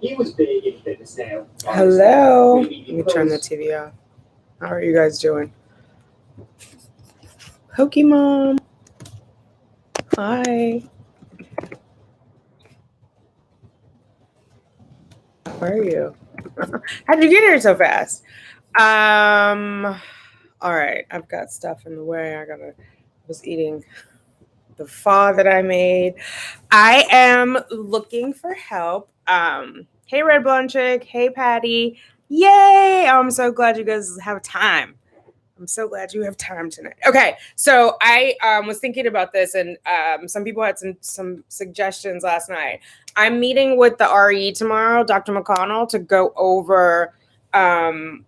He was big in fitness now. Hello. Let me turn the TV off. How are you guys doing? Pokemon. Hi. Where are you? How'd you get here so fast? All right. I've got stuff in the way. I was eating the pho that I made. I am looking for help. Hey, Red Blonde Chick. Hey, Patty. Yay. I'm so glad you guys have time. I'm so glad you have time tonight. Okay, so I was thinking about this, and some people had some suggestions last night. I'm meeting with the RE tomorrow, Dr. McConnell, to go over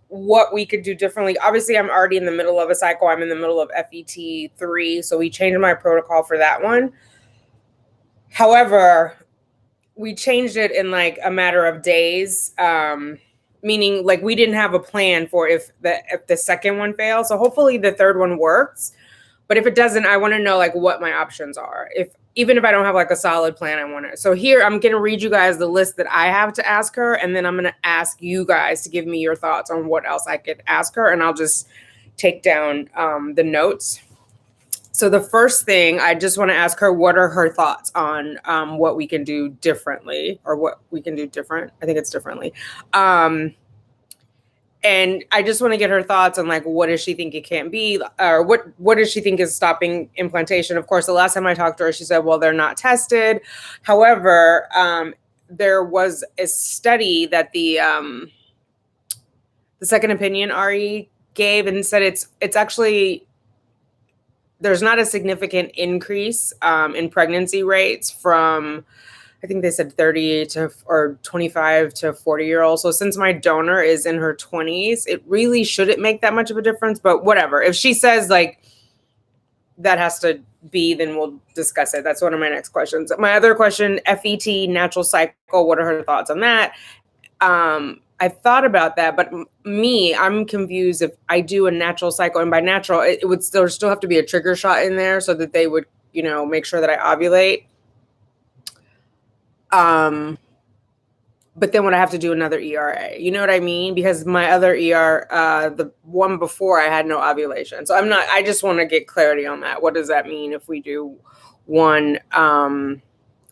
what we could do differently. Obviously, I'm already in the middle of a cycle. I'm in the middle of FET 3, so we changed my protocol for that one. However, we changed it in like a matter of days. Meaning like we didn't have a plan for if the second one fails. So hopefully the third one works. But if it doesn't, I want to know like what my options are. Even if I don't have like a solid plan, I want to. So here I'm going to read you guys the list that I have to ask her. And then I'm going to ask you guys to give me your thoughts on what else I could ask her. And I'll just take down the notes. So the first thing, I just want to ask her, what are her thoughts on what we can do differently, or what we can do different? I think it's differently. And I just want to get her thoughts on like, what does she think it can't be? Or what does she think is stopping implantation? Of course, the last time I talked to her, she said, well, they're not tested. However, there was a study that the second opinion RE gave and said it's actually, there's not a significant increase in pregnancy rates from, I think they said 30 to or 25 to 40-year-olds. So since my donor is in her 20s, it really shouldn't make that much of a difference. But whatever. If she says like that has to be, then we'll discuss it. That's one of my next questions. My other question, FET, natural cycle, what are her thoughts on that? I thought about that, but I'm confused if I do a natural cycle, and by natural, it would still have to be a trigger shot in there so that they would, make sure that I ovulate. But then would I have to do another ERA? You know what I mean? Because my other the one before, I had no ovulation. So I just want to get clarity on that. What does that mean if we do one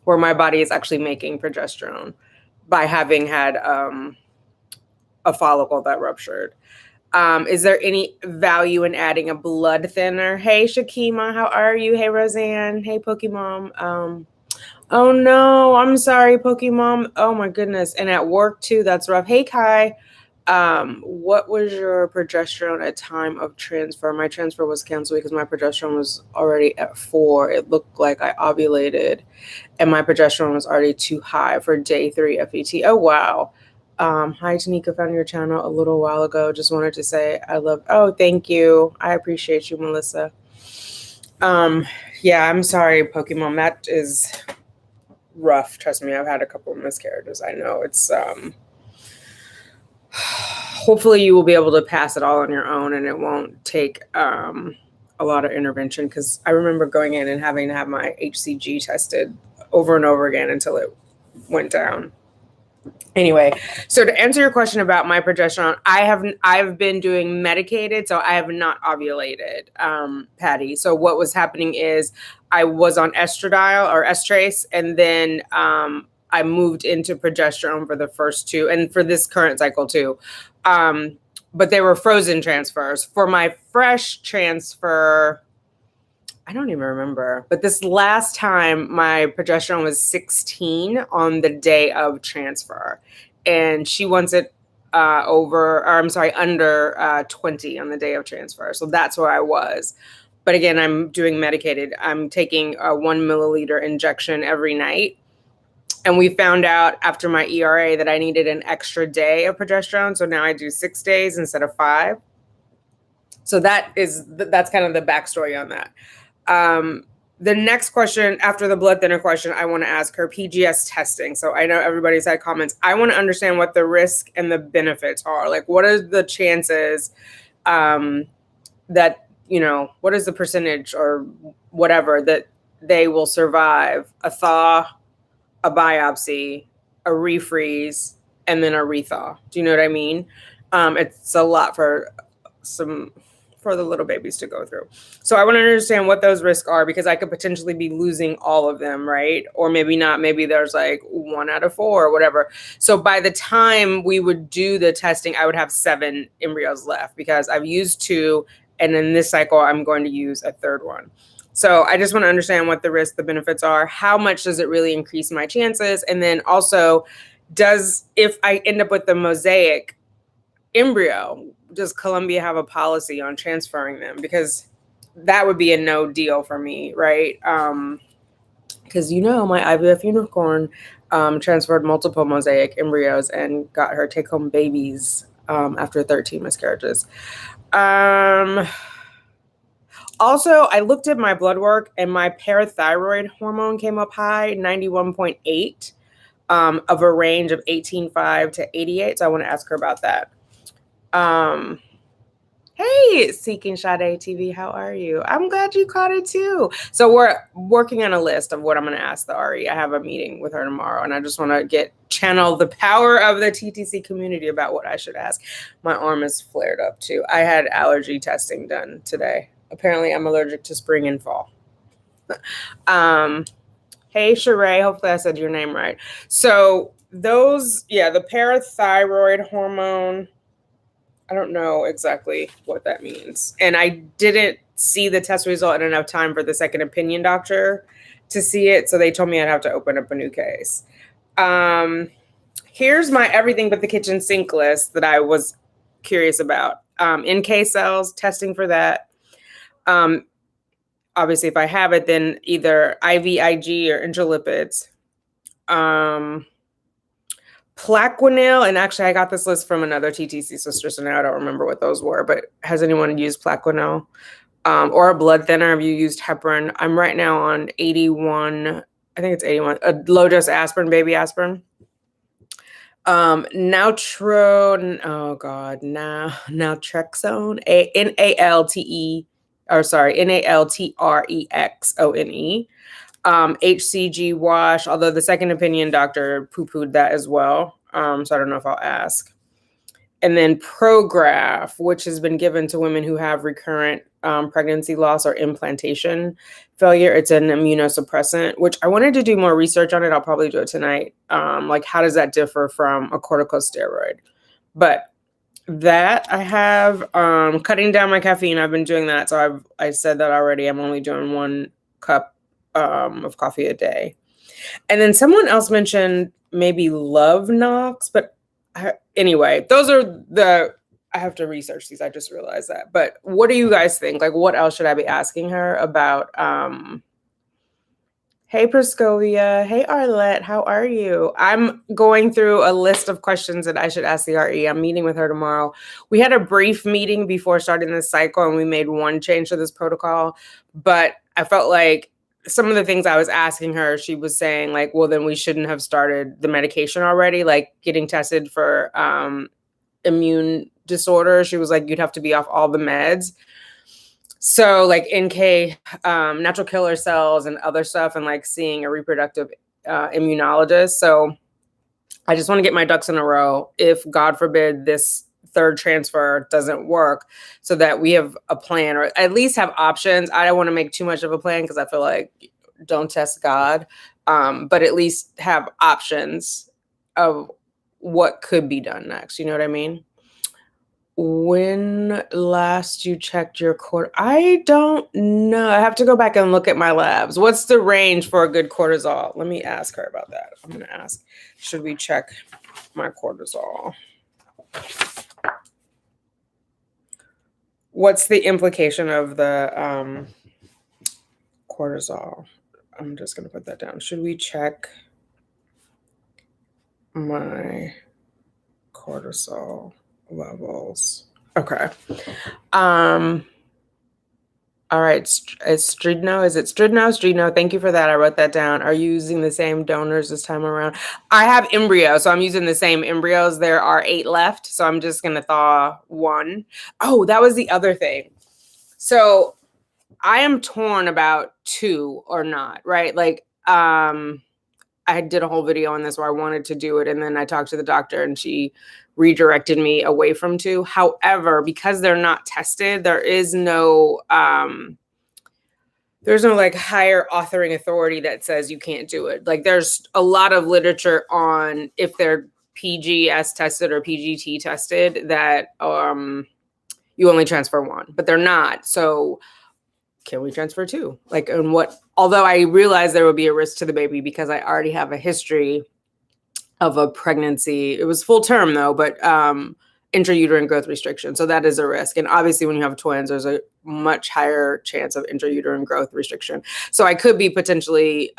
where my body is actually making progesterone by having had a follicle that ruptured? Is there any value in adding a blood thinner? Hey, Shakima, how are you? Hey, Roseanne. Hey, Pokemon. Oh, no, I'm sorry, Pokemon. Oh, my goodness. And at work, too, that's rough. Hey, Kai. What was your progesterone at time of transfer? My transfer was canceled because my progesterone was already at 4. It looked like I ovulated, and my progesterone was already too high for day 3 FET. Oh, wow. Hi, Tanika, found your channel a little while ago. Just wanted to say oh, thank you. I appreciate you, Melissa. Yeah, I'm sorry, Pokemon. That is rough. Trust me, I've had a couple of miscarriages. I know it's, hopefully you will be able to pass it all on your own and it won't take, a lot of intervention, because I remember going in and having to have my HCG tested over and over again until it went down. Anyway, so to answer your question about my progesterone, I've been doing medicated, so I have not ovulated, Patty. So what was happening is I was on estradiol or estrace, and then I moved into progesterone for the first 2, and for this current cycle too. But they were frozen transfers. For my fresh transfer, I don't even remember, but this last time my progesterone was 16 on the day of transfer, and she wants it under 20 on the day of transfer. So that's where I was. But again, I'm doing medicated. I'm taking a 1 milliliter injection every night. And we found out after my ERA that I needed an extra day of progesterone. So now I do 6 days instead of 5. So that's kind of the backstory on that. The next question after the blood thinner question, I want to ask her PGS testing. So I know everybody's had comments. I want to understand what the risk and the benefits are. Like, what are the chances that, what is the percentage or whatever that they will survive a thaw, a biopsy, a refreeze, and then a rethaw. Do you know what I mean? It's a lot for the little babies to go through. So I want to understand what those risks are, because I could potentially be losing all of them, right? Or maybe not. Maybe there's like 1 out of 4 or whatever. So by the time we would do the testing, I would have 7 embryos left, because I've used 2, and in this cycle, I'm going to use a 3rd one. So I just want to understand what the risks, the benefits are. How much does it really increase my chances? And then also, if I end up with the mosaic embryo, does Colombia have a policy on transferring them? Because that would be a no deal for me, right? Because my IVF unicorn transferred multiple mosaic embryos and got her take-home babies after 13 miscarriages. Also, I looked at my blood work, and my parathyroid hormone came up high, 91.8, of a range of 18.5 to 88. So I want to ask her about that. Hey, Seeking Sade TV, how are you? I'm glad you caught it too. So we're working on a list of what I'm going to ask the RE. I have a meeting with her tomorrow, and I just want to channel the power of the TTC community about what I should ask. My arm is flared up too. I had allergy testing done today. Apparently I'm allergic to spring and fall. Hey, Sheree, hopefully I said your name right. So the parathyroid hormone, I don't know exactly what that means. And I didn't see the test result in enough time for the second opinion doctor to see it. So they told me I'd have to open up a new case. Here's my everything but the kitchen sink list that I was curious about. NK cells, testing for that. Obviously, if I have it, then either IVIG or intralipids. Plaquenil, and actually I got this list from another TTC sister, so now I don't remember what those were, but has anyone used Plaquenil? Or a blood thinner? Have you used heparin? I'm right now on 81, I think it's 81, a low dose aspirin, baby aspirin. Naltrexone, Naltrexone. HCG wash, although the second opinion doctor poo-pooed that as well. So I don't know if I'll ask. And then Prograf, which has been given to women who have recurrent pregnancy loss or implantation failure. It's an immunosuppressant, which I wanted to do more research on it. I'll probably do it tonight. Like, how does that differ from a corticosteroid? But that I have cutting down my caffeine. I've been doing that. So I said that already. I'm only doing 1 cup of coffee a day. And then someone else mentioned maybe Love Knox, but anyway, those are I have to research these. I just realized that. But what do you guys think? Like, what else should I be asking her about? Hey, Prascovia. Hey, Arlette. How are you? I'm going through a list of questions that I should ask the RE. I'm meeting with her tomorrow. We had a brief meeting before starting this cycle, and we made one change to this protocol. But I felt like some of the things I was asking her, she was saying like, well, then we shouldn't have started the medication already, like getting tested for immune disorder. She was like, you'd have to be off all the meds. So like NK, natural killer cells and other stuff, and like seeing a reproductive immunologist. So I just want to get my ducks in a row if, God forbid, this 3rd transfer doesn't work, so that we have a plan, or at least have options. I don't want to make too much of a plan, because I feel like don't test God, but at least have options of what could be done next. You know what I mean? When last you checked your I don't know. I have to go back and look at my labs. What's the range for a good cortisol? Let me ask her about that. I'm going to ask, should we check my cortisol? What's the implication of the cortisol? I'm just going to put that down. Should we check my cortisol levels? Okay. All right. It's Stridno. Is it Stridno? Stridno. Thank you for that. I wrote that down. Are you using the same donors this time around? I have embryos, so I'm using the same embryos. There are 8 left, so I'm just going to thaw 1. Oh, that was the other thing. So I am torn about 2 or not, right? Like, I did a whole video on this where I wanted to do it. And then I talked to the doctor and she redirected me away from 2. However, because they're not tested, there's no like higher authoring authority that says you can't do it. Like there's a lot of literature on if they're PGS tested or PGT tested that you only transfer 1, but they're not. So can we transfer 2? Like, and what, although I realize there would be a risk to the baby because I already have a history of a pregnancy. It was full term though, but intrauterine growth restriction. So that is a risk. And obviously when you have twins, there's a much higher chance of intrauterine growth restriction. So I could be potentially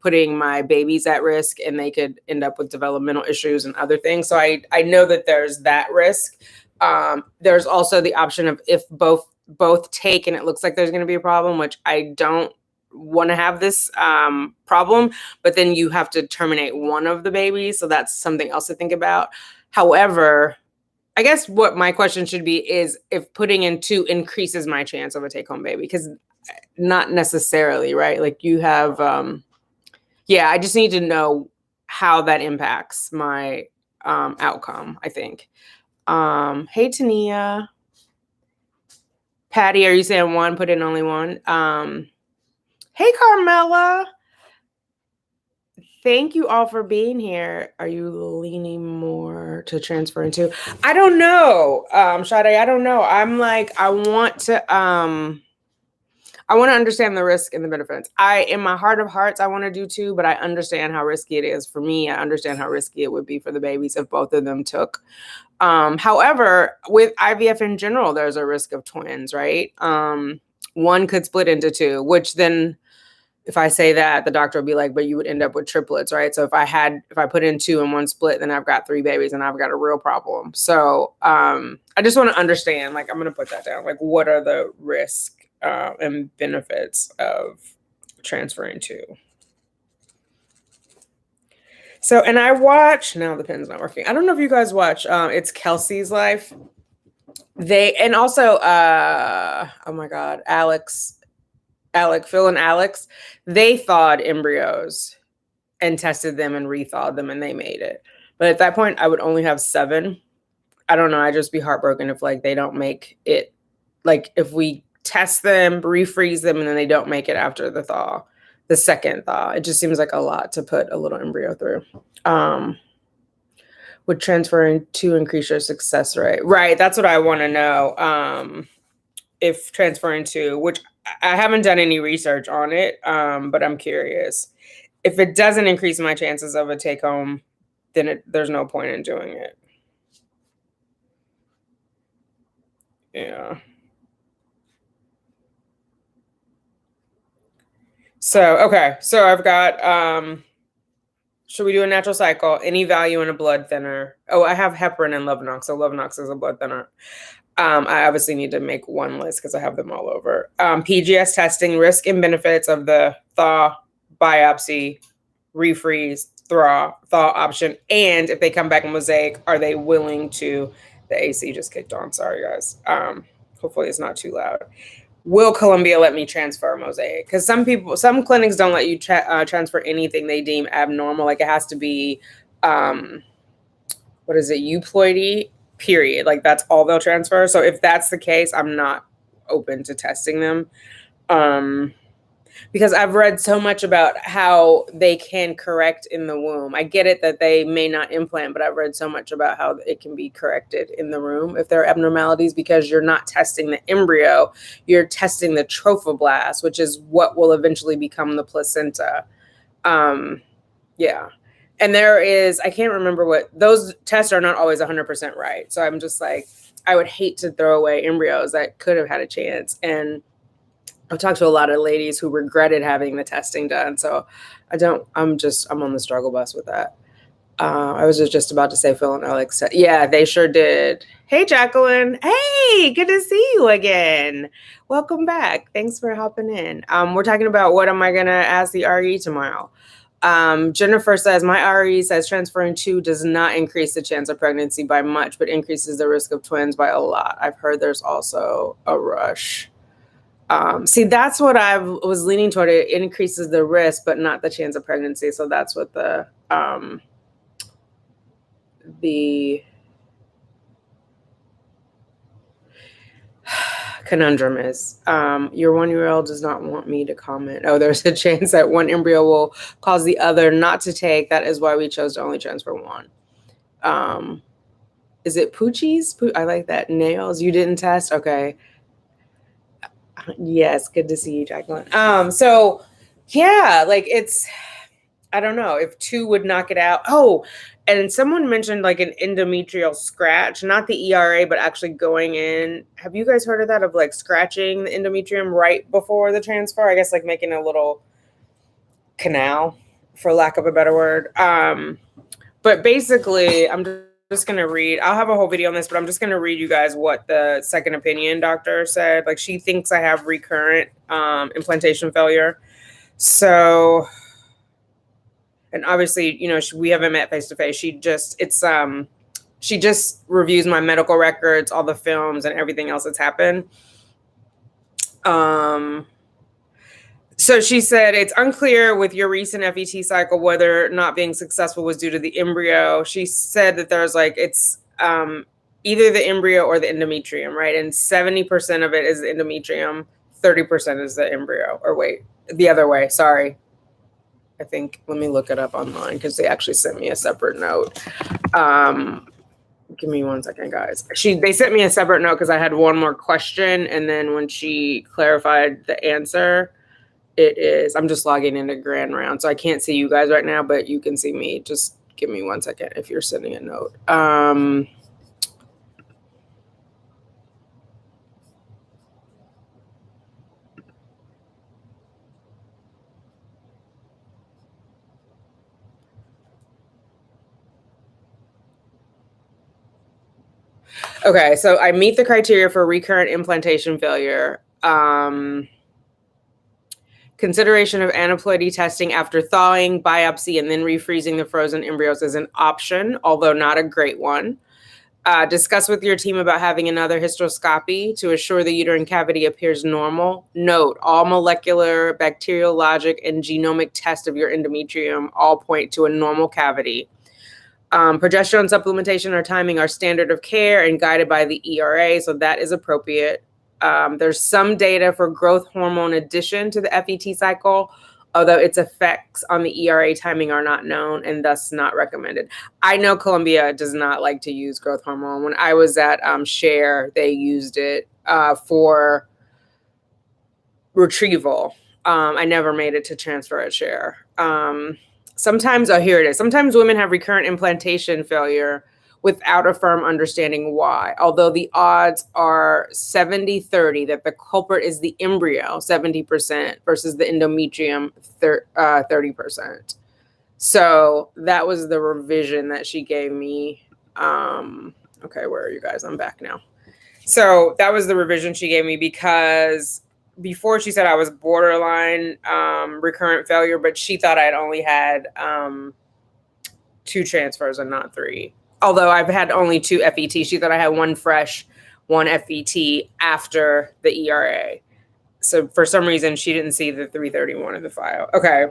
putting my babies at risk and they could end up with developmental issues and other things. So I know that there's that risk. There's also the option of if both take and it looks like there's going to be a problem, which I don't want to have this problem, but then you have to terminate one of the babies. So that's something else to think about. However, I guess what my question should be is if putting in 2 increases my chance of a take-home baby, because not necessarily, right? Like you have, I just need to know how that impacts my outcome, I think. Hey, Tania. Patty, are you saying 1? Put in only 1. Hey, Carmela. Thank you all for being here. Are you leaning more to transferring 2? I don't know, Sade. I don't know. I'm like, I want to understand the risk and the benefits. In my heart of hearts, I want to do 2, but I understand how risky it is for me. I understand how risky it would be for the babies if both of them took. However, with IVF in general, there's a risk of twins, right? 1 could split into 2, which then if I say that, the doctor will be like, but you would end up with triplets, right? So if I put in 2 and 1 split, then I've got 3 babies and I've got a real problem. So I just want to understand, like, I'm going to put that down. Like, what are the risks and benefits of transferring 2? So, and I watch, now the pen's not working. I don't know if you guys watch, it's Kelsey's Life. And also, oh my God, Phil and Alex, they thawed embryos and tested them and rethawed them and they made it. But at that point, I would only have 7. I don't know. I'd just be heartbroken if like they don't make it. Like if we test them, refreeze them, and then they don't make it after the thaw. The second thaw. It just seems like a lot to put a little embryo through. Would transferring 2 increase your success rate? Right. That's what I want to know. If transferring 2, which I haven't done any research on it, but I'm curious. If it doesn't increase my chances of a take home, then there's no point in doing it. Yeah. So, okay. So I've got, should we do a natural cycle? Any value in a blood thinner? Oh, I have heparin and Lovenox. So Lovenox is a blood thinner. I obviously need to make one list because I have them all over. PGS testing, risk and benefits of the thaw, biopsy, refreeze, thaw option. And if they come back in mosaic, are they willing to, the AC just kicked on. Sorry, guys. Hopefully it's not too loud. Will Columbia let me transfer mosaic? Because some clinics don't let you transfer anything they deem abnormal. Like it has to be, what is it, euploidy, period. Like that's all they'll transfer. So if that's the case, I'm not open to testing them. Because I've read so much about how they can correct in the womb. I get it that they may not implant, but I've read so much about how it can be corrected in the room if there are abnormalities, because you're not testing the embryo, you're testing the trophoblast, which is what will eventually become the placenta. Yeah. And there is, I can't remember what, those tests are not always 100% right. So I'm just like, I would hate to throw away embryos that could have had a chance. And I've talked to a lot of ladies who regretted having the testing done. So I'm on the struggle bus with that. I was just about to say Phil and Alex. Yeah, they sure did. Hey, Jacqueline. Hey, good to see you again. Welcome back. Thanks for hopping in. We're talking about what am I going to ask the RE tomorrow. Jennifer says, my RE says transferring 2 does not increase the chance of pregnancy by much, but increases the risk of twins by a lot. I've heard there's also a rush. See, that's what I was leaning toward. It increases the risk, but not the chance of pregnancy. So that's what the conundrum is. Your 1-year-old does not want me to comment. Oh, there's a chance that one embryo will cause the other not to take. That is why we chose to only transfer one. Is it Poochies? I like that. Nails. You didn't test? Okay. Yes, good to see you, Jacqueline. So yeah, like I don't know if 2 would knock it out. Oh, and someone mentioned like an endometrial scratch, not the ERA, but actually going in. Have you guys heard of that? Of like scratching the endometrium right before the transfer? I guess like making a little canal, for lack of a better word. But basically, I'm just going to read. I'll have a whole video on this, but I'm just going to read you guys what the second opinion doctor said. Like, she thinks I have recurrent implantation failure. So, and obviously, you know, we haven't met face to face. She just reviews my medical records, all the films and everything else that's happened. So she said, it's unclear with your recent FET cycle whether not being successful was due to the embryo. She said that there's like, it's either the embryo or the endometrium, right? And 70% of it is the endometrium, 30% is the embryo. Or wait, the other way, sorry. I think, let me look it up online because they actually sent me a separate note. Give me 1 second, guys. They sent me a separate note because I had one more question. And then when she clarified the answer, it is, I'm just logging into Grand Round, so I can't see you guys right now, but you can see me. Just give me 1 second if you're sending a note. Okay, so I meet the criteria for recurrent implantation failure. Consideration of aneuploidy testing after thawing, biopsy, and then refreezing the frozen embryos is an option, although not a great one. Discuss with your team about having another hysteroscopy to assure the uterine cavity appears normal. Note, all molecular, bacteriologic, and genomic tests of your endometrium all point to a normal cavity. Progesterone supplementation or timing are standard of care and guided by the ERA, so that is appropriate. There's some data for growth hormone addition to the FET cycle, although its effects on the ERA timing are not known and thus not recommended. I know Columbia does not like to use growth hormone. When I was at Share, they used it for retrieval. I never made it to transfer at Share. Sometimes, oh, here it is. Sometimes women have recurrent implantation failure without a firm understanding why, although the odds are 70-30 that the culprit is the embryo, 70%, versus the endometrium, 30%. So that was the revision that she gave me. Okay, where are you guys? I'm back now. So that was the revision she gave me because before she said I was borderline recurrent failure, but she thought I had only had 2 transfers and not 3. Although I've had only 2 FET. She thought I had 1 fresh, 1 FET after the ERA. So for some reason, she didn't see the 331 in the file. Okay.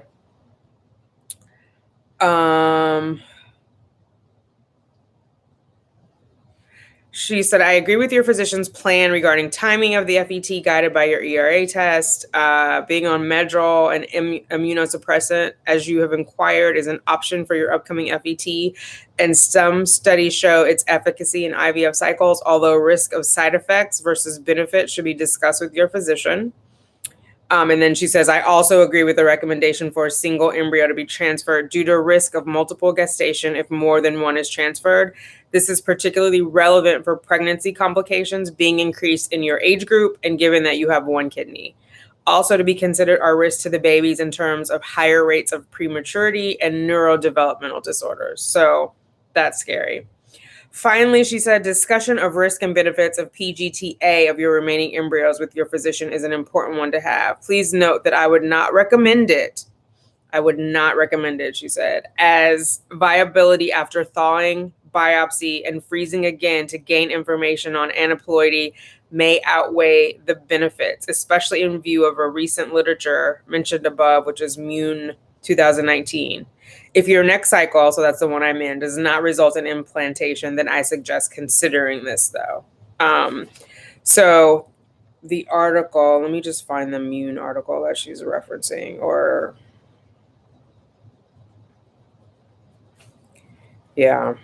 She said, I agree with your physician's plan regarding timing of the FET guided by your ERA test. Being on Medrol and immunosuppressant, as you have inquired, is an option for your upcoming FET. And some studies show its efficacy in IVF cycles, although risk of side effects versus benefit should be discussed with your physician. And then she says, I also agree with the recommendation for a single embryo to be transferred due to risk of multiple gestation if more than one is transferred. This is particularly relevant for pregnancy complications being increased in your age group and given that you have 1 kidney. Also to be considered are risks to the babies in terms of higher rates of prematurity and neurodevelopmental disorders. So that's scary. Finally, she said, discussion of risk and benefits of PGTA of your remaining embryos with your physician is an important one to have. Please note that I would not recommend it. I would not recommend it, she said, as viability after thawing, biopsy and freezing again to gain information on aneuploidy may outweigh the benefits, especially in view of a recent literature mentioned above, which is Moon 2019. If your next cycle, so that's the one I'm in, does not result in implantation, then I suggest considering this, though. So the article, let me just find the Moon article that she's referencing, or yeah.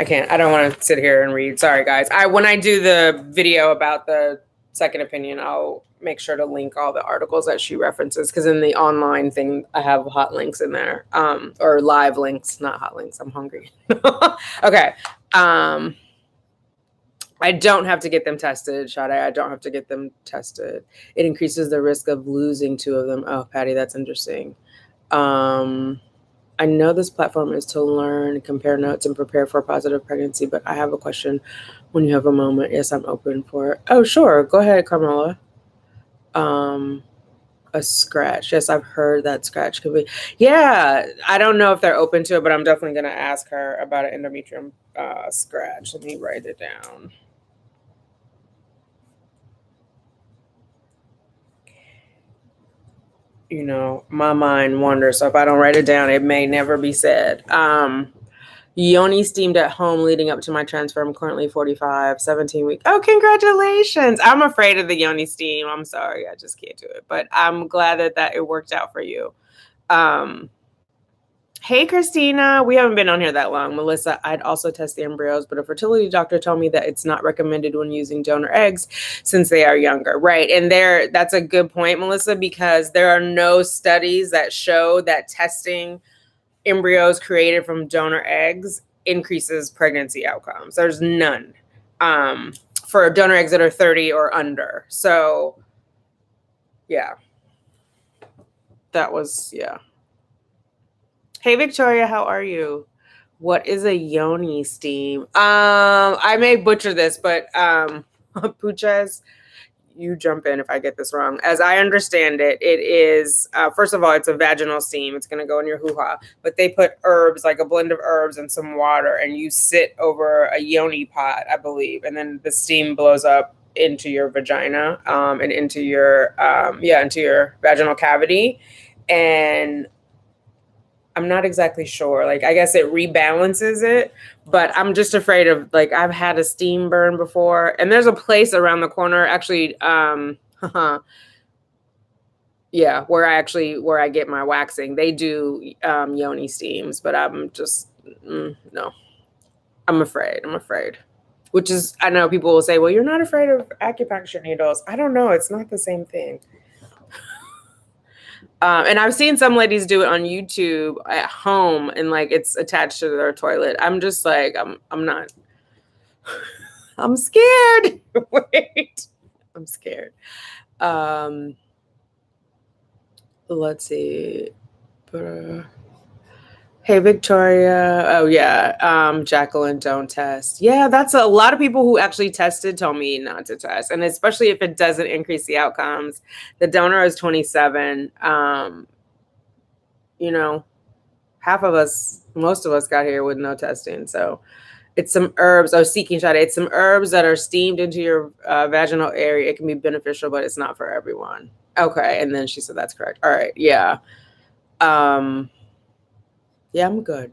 I don't want to sit here and read. Sorry, guys. When I do the video about the second opinion, I'll make sure to link all the articles that she references, because in the online thing, I have hot links in there, or live links, not hot links. I'm hungry. Okay. I don't have to get them tested, Sade. I don't have to get them tested. It increases the risk of losing 2 of them. Oh, Patty, that's interesting. I know this platform is to learn, compare notes, and prepare for a positive pregnancy, but I have a question when you have a moment. Yes, I'm open for it. Oh, sure. Go ahead, Carmela. A scratch. Yes, I've heard that scratch could be. Yeah, I don't know if they're open to it, but I'm definitely going to ask her about an endometrium scratch. Let me write it down. You know, my mind wanders, so if I don't write it down, it may never be said. Yoni steamed at home leading up to my transfer. I'm currently 45, 17 weeks. Oh, congratulations. I'm afraid of the Yoni steam. I'm sorry. I just can't do it. But I'm glad that it worked out for you. Hey, Christina. We haven't been on here that long. Melissa, I'd also test the embryos, but a fertility doctor told me that it's not recommended when using donor eggs since they are younger. Right. And that's a good point, Melissa, because there are no studies that show that testing embryos created from donor eggs increases pregnancy outcomes. There's none for donor eggs that are 30 or under. So, yeah. That was, yeah. Hey, Victoria, how are you? What is a yoni steam? I may butcher this, but Puches, you jump in if I get this wrong. As I understand it, it is, first of all, it's a vaginal steam. It's going to go in your hoo-ha. But they put herbs, like a blend of herbs and some water, and you sit over a yoni pot, I believe. And then the steam blows up into your vagina and into your, into your vaginal cavity. And I'm not exactly sure. Like, I guess it rebalances it, but I'm just afraid of, like, I've had a steam burn before, and there's a place around the corner, actually, yeah, where I get my waxing. They do yoni steams, but I'm just, no, I'm afraid. Which is, I know people will say, well, you're not afraid of acupuncture needles. I don't know. It's not the same thing. And I've seen some ladies do it on YouTube at home, and like it's attached to their toilet. I'm just like, I'm not. I'm scared. Wait, I'm scared. Let's see. Hey, Victoria. Oh, yeah. Jacqueline, don't test. Yeah, that's a lot of people who actually tested told me not to test. And especially if it doesn't increase the outcomes. The donor is 27. You know, most of us got here with no testing. So it's some herbs. I was seeking shot. It's some herbs that are steamed into your vaginal area. It can be beneficial, but it's not for everyone. Okay. And then she said, that's correct. All right. Yeah. Yeah, I'm good.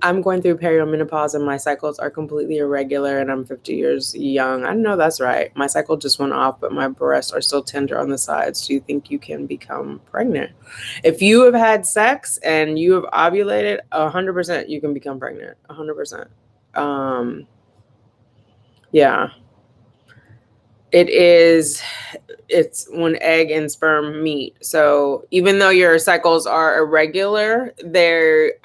I'm going through perimenopause and my cycles are completely irregular and I'm 50 years young. I know that's right. My cycle just went off, but my breasts are still tender on the sides. Do you think you can become pregnant? If you have had sex and you have ovulated, 100% you can become pregnant. 100%. Yeah. It's when egg and sperm meet. So even though your cycles are irregular, they're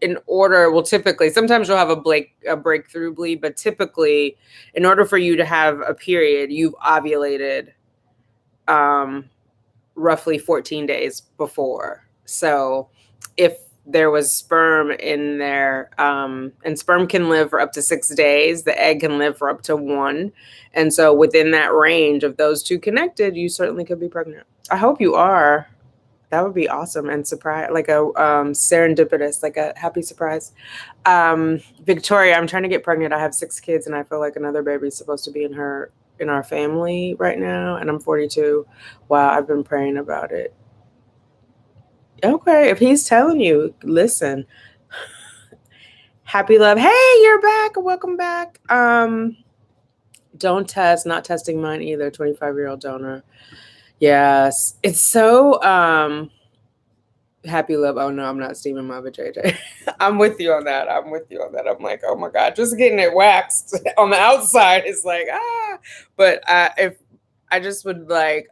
in order. Well, typically, sometimes you'll have a breakthrough bleed, but typically, in order for you to have a period, you've ovulated roughly 14 days before. So if there was sperm in there, and sperm can live for up to 6 days. The egg can live for up to 1. And so within that range of those two connected, you certainly could be pregnant. I hope you are. That would be awesome and surprise, like a serendipitous, like a happy surprise. Victoria, I'm trying to get pregnant. I have 6 kids, and I feel like another baby's supposed to be in our family right now, and I'm 42. Wow, I've been praying about it. Okay, if he's telling you, listen. Happy love. Hey, you're back. Welcome back. Don't test. Not testing mine either. 25-year-old donor. Yes, it's so happy love. Oh no, I'm not steaming my vajayjay. I'm with you on that. I'm like, oh my God, just getting it waxed on the outside is like, But if I just would like,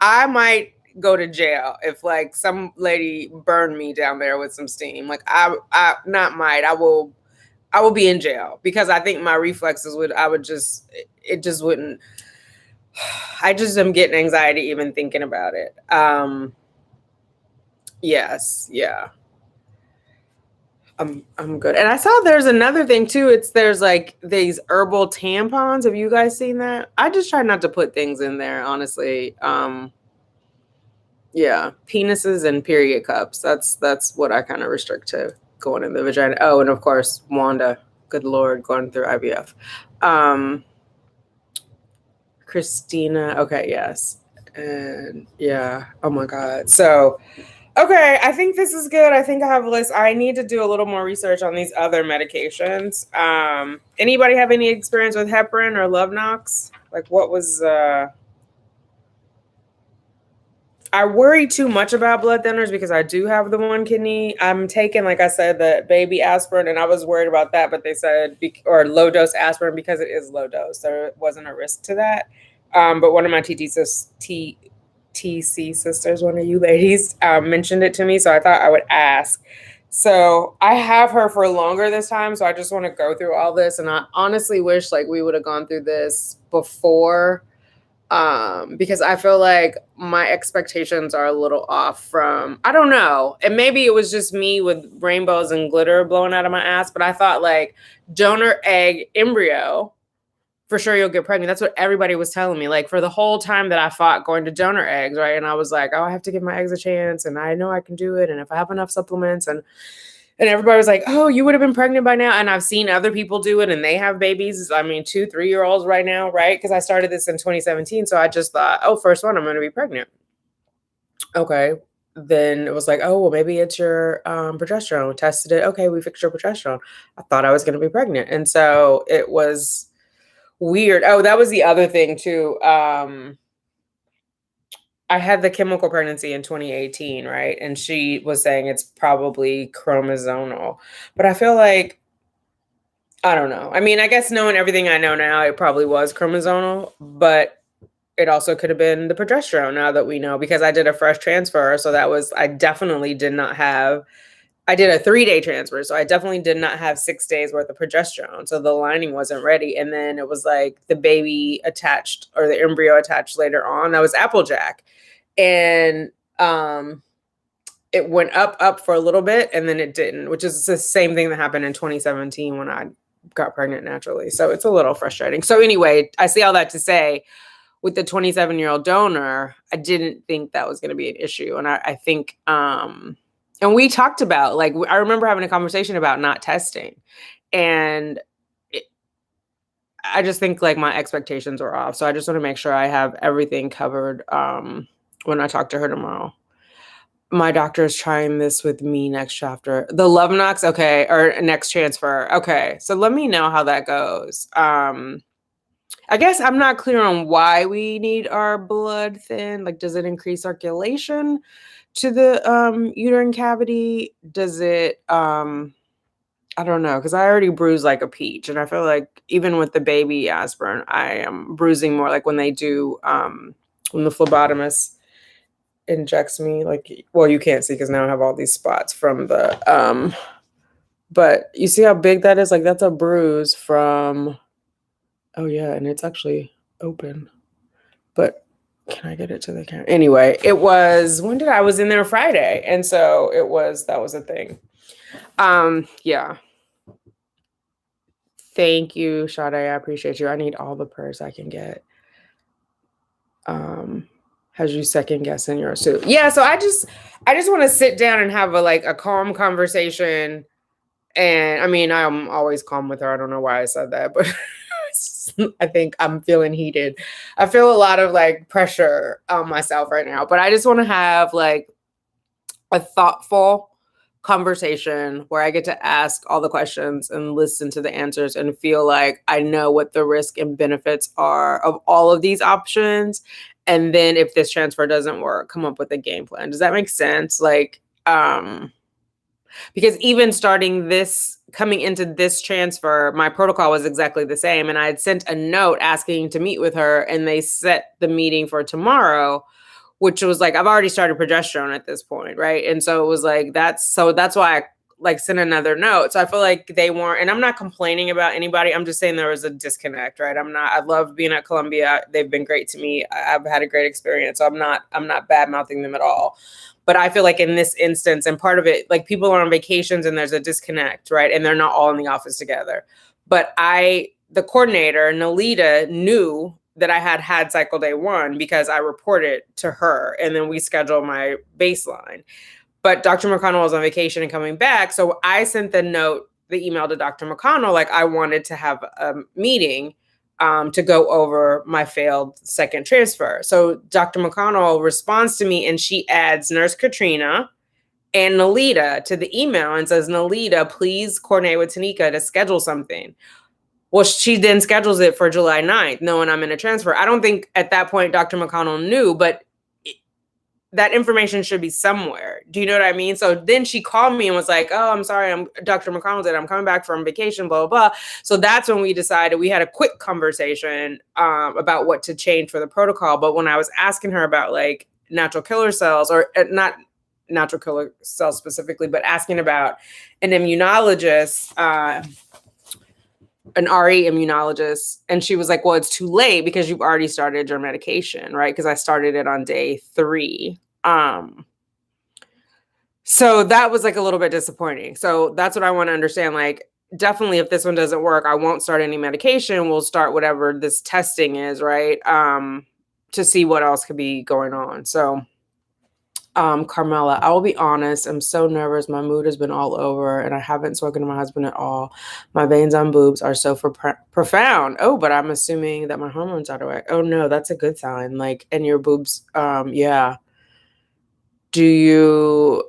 I might go to jail if like some lady burned me down there with some steam. Like I will be in jail because I think my reflexes it just wouldn't. I just am getting anxiety even thinking about it. Yes, yeah. I'm good. And I saw there's another thing too. There's like these herbal tampons. Have you guys seen that? I just try not to put things in there, honestly. Yeah, penises and period cups. That's what I kind of restrict to going in the vagina. Oh, and of course, Wanda. Good Lord, going through IVF. Christina. Okay, yes. And yeah, oh my God. So, okay, I think this is good. I think I have a list. I need to do a little more research on these other medications. Anybody have any experience with heparin or Love Knox? Like what was, I worry too much about blood thinners because I do have the one kidney. I'm taking, like I said, the baby aspirin, and I was worried about that, but they said, or low dose aspirin because it is low dose. There wasn't a risk to that. But one of my TC sisters, one of you ladies, mentioned it to me. So I thought I would ask. So I have her for longer this time. So I just want to go through all this. And I honestly wish like we would have gone through this before. Because I feel like my expectations are a little off from, I don't know. And maybe it was just me with rainbows and glitter blowing out of my ass, but I thought like donor egg embryo, for sure you'll get pregnant. That's what everybody was telling me. Like for the whole time that I fought going to donor eggs, right? And I was like, oh, I have to give my eggs a chance and I know I can do it. And if I have enough supplements and everybody was like, oh, you would have been pregnant by now. And I've seen other people do it and they have babies. I mean, 2-3-year-olds right now, right? Because I started this in 2017. So I just thought, oh, first one, I'm going to be pregnant. Okay. Then it was like, oh, well, maybe it's your progesterone. Tested it. Okay, we fixed your progesterone. I thought I was going to be pregnant. And so it was weird. Oh, that was the other thing too. I had the chemical pregnancy in 2018, right? And she was saying it's probably chromosomal. But I feel like, I don't know. I mean, I guess knowing everything I know now, it probably was chromosomal, but it also could have been the progesterone now that we know because I did a fresh transfer. So I definitely did not have, I did a 3-day transfer. So I definitely did not have 6 days worth of progesterone. So the lining wasn't ready. And then it was like the baby attached or the embryo attached later on. That was Applejack. And it went up for a little bit and then it didn't, which is the same thing that happened in 2017 when I got pregnant naturally. So it's a little frustrating. So anyway, I say all that to say with the 27-year-old donor, I didn't think that was going to be an issue. And I think, and we talked about, like, I remember having a conversation about not testing. And I just think like my expectations were off. So I just want to make sure I have everything covered when I talk to her tomorrow. My doctor is trying this with me next chapter. The Love Knox, okay, or next transfer. Okay, so let me know how that goes. I guess I'm not clear on why we need our blood thin. Like, does it increase circulation to the uterine cavity? Does it, I don't know, because I already bruise like a peach. And I feel like even with the baby aspirin, I am bruising more like when they do, when the phlebotomist injects me, like, well, you can't see because now I have all these spots from the but you see how big that is? Like that's a bruise from, oh yeah, and it's actually open. But can I get it to the camera? Anyway, it was, when did I was in there Friday, and so that was a thing. Yeah. Thank you, Sade. I appreciate you. I need all the purrs I can get. Has you second guessing your suit? Yeah, so I just want to sit down and have a calm conversation. And I mean, I'm always calm with her. I don't know why I said that, but I think I'm feeling heated. I feel a lot of pressure on myself right now, but I just want to have a thoughtful conversation where I get to ask all the questions and listen to the answers and feel like I know what the risk and benefits are of all of these options. And then if this transfer doesn't work, come up with a game plan. Does that make sense? Because even coming into this transfer, my protocol was exactly the same. And I had sent a note asking to meet with her, and they set the meeting for tomorrow, which was I've already started progesterone at this point, right? And so it was that's why I sent another note. So I feel like they weren't, and I'm not complaining about anybody. I'm just saying there was a disconnect, right? I love being at Columbia. They've been great to me. I've had a great experience. So I'm not bad mouthing them at all. But I feel like in this instance, and part of it, people are on vacations and there's a disconnect, right? And they're not all in the office together. But the coordinator, Nalita, knew that I had cycle day 1 because I reported to her, and then we scheduled my baseline. But Dr. McConnell was on vacation and coming back. So I sent the email to Dr. McConnell, I wanted to have a meeting to go over my failed second transfer. So Dr. McConnell responds to me, and she adds Nurse Katrina and Nalita to the email and says, Nalita, please coordinate with Tanika to schedule something. Well, she then schedules it for July 9th, knowing I'm in a transfer. I don't think at that point Dr. McConnell knew, but that information should be somewhere. Do you know what I mean? So then she called me and was like, oh, I'm sorry, Dr. McConnell said I'm coming back from vacation, blah, blah, blah. So that's when we decided, we had a quick conversation about what to change for the protocol. But when I was asking her about natural killer cells, or not natural killer cells specifically, but asking about an immunologist, an RE immunologist, and she was like, well, it's too late because you've already started your medication, right? Because I started it on day 3. So that was a little bit disappointing. So that's what I want to understand. Definitely if this one doesn't work, I won't start any medication. We'll start whatever this testing is, right? To see what else could be going on. So Carmela, I will be honest, I'm so nervous. My mood has been all over, and I haven't spoken to my husband at all. My veins on boobs are so profound. Oh, but I'm assuming that my hormones are out of whack. Oh no, that's a good sign. And your boobs, yeah. Do you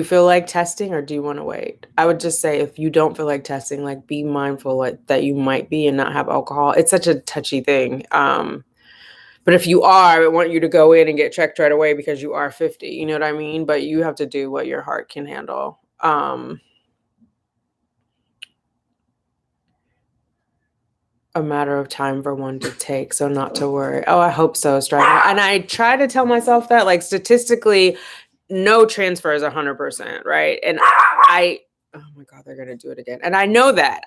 feel like testing, or do you want to wait? I would just say, if you don't feel like testing, be mindful that you might be and not have alcohol. It's such a touchy thing. But if you are, I want you to go in and get checked right away because you are 50. You know what I mean? But you have to do what your heart can handle. A matter of time for one to take, so not to worry. Oh, I hope so. And I try to tell myself that, statistically, no transfer is 100%, right? And oh my God, they're going to do it again. And I know that.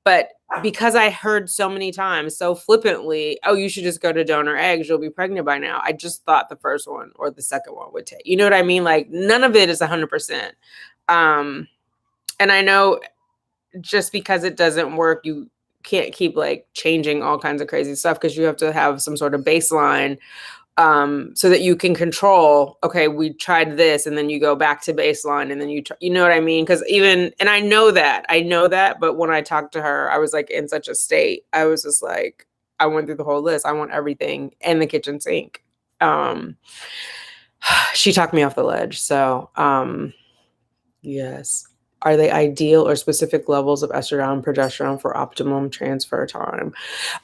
But because I heard so many times, so flippantly, oh, you should just go to donor eggs, you'll be pregnant by now. I just thought the first one or the second one would take. You know what I mean? None of it is 100%. And I know just because it doesn't work, you can't keep changing all kinds of crazy stuff, because you have to have some sort of baseline so that you can control, okay, we tried this, and then you go back to baseline, and then you know what I mean? Because and I know that, but when I talked to her, I was in such a state. I was just I went through the whole list. I want everything in the kitchen sink. She talked me off the ledge. So, yes. Are they ideal or specific levels of estrogen and progesterone for optimum transfer time?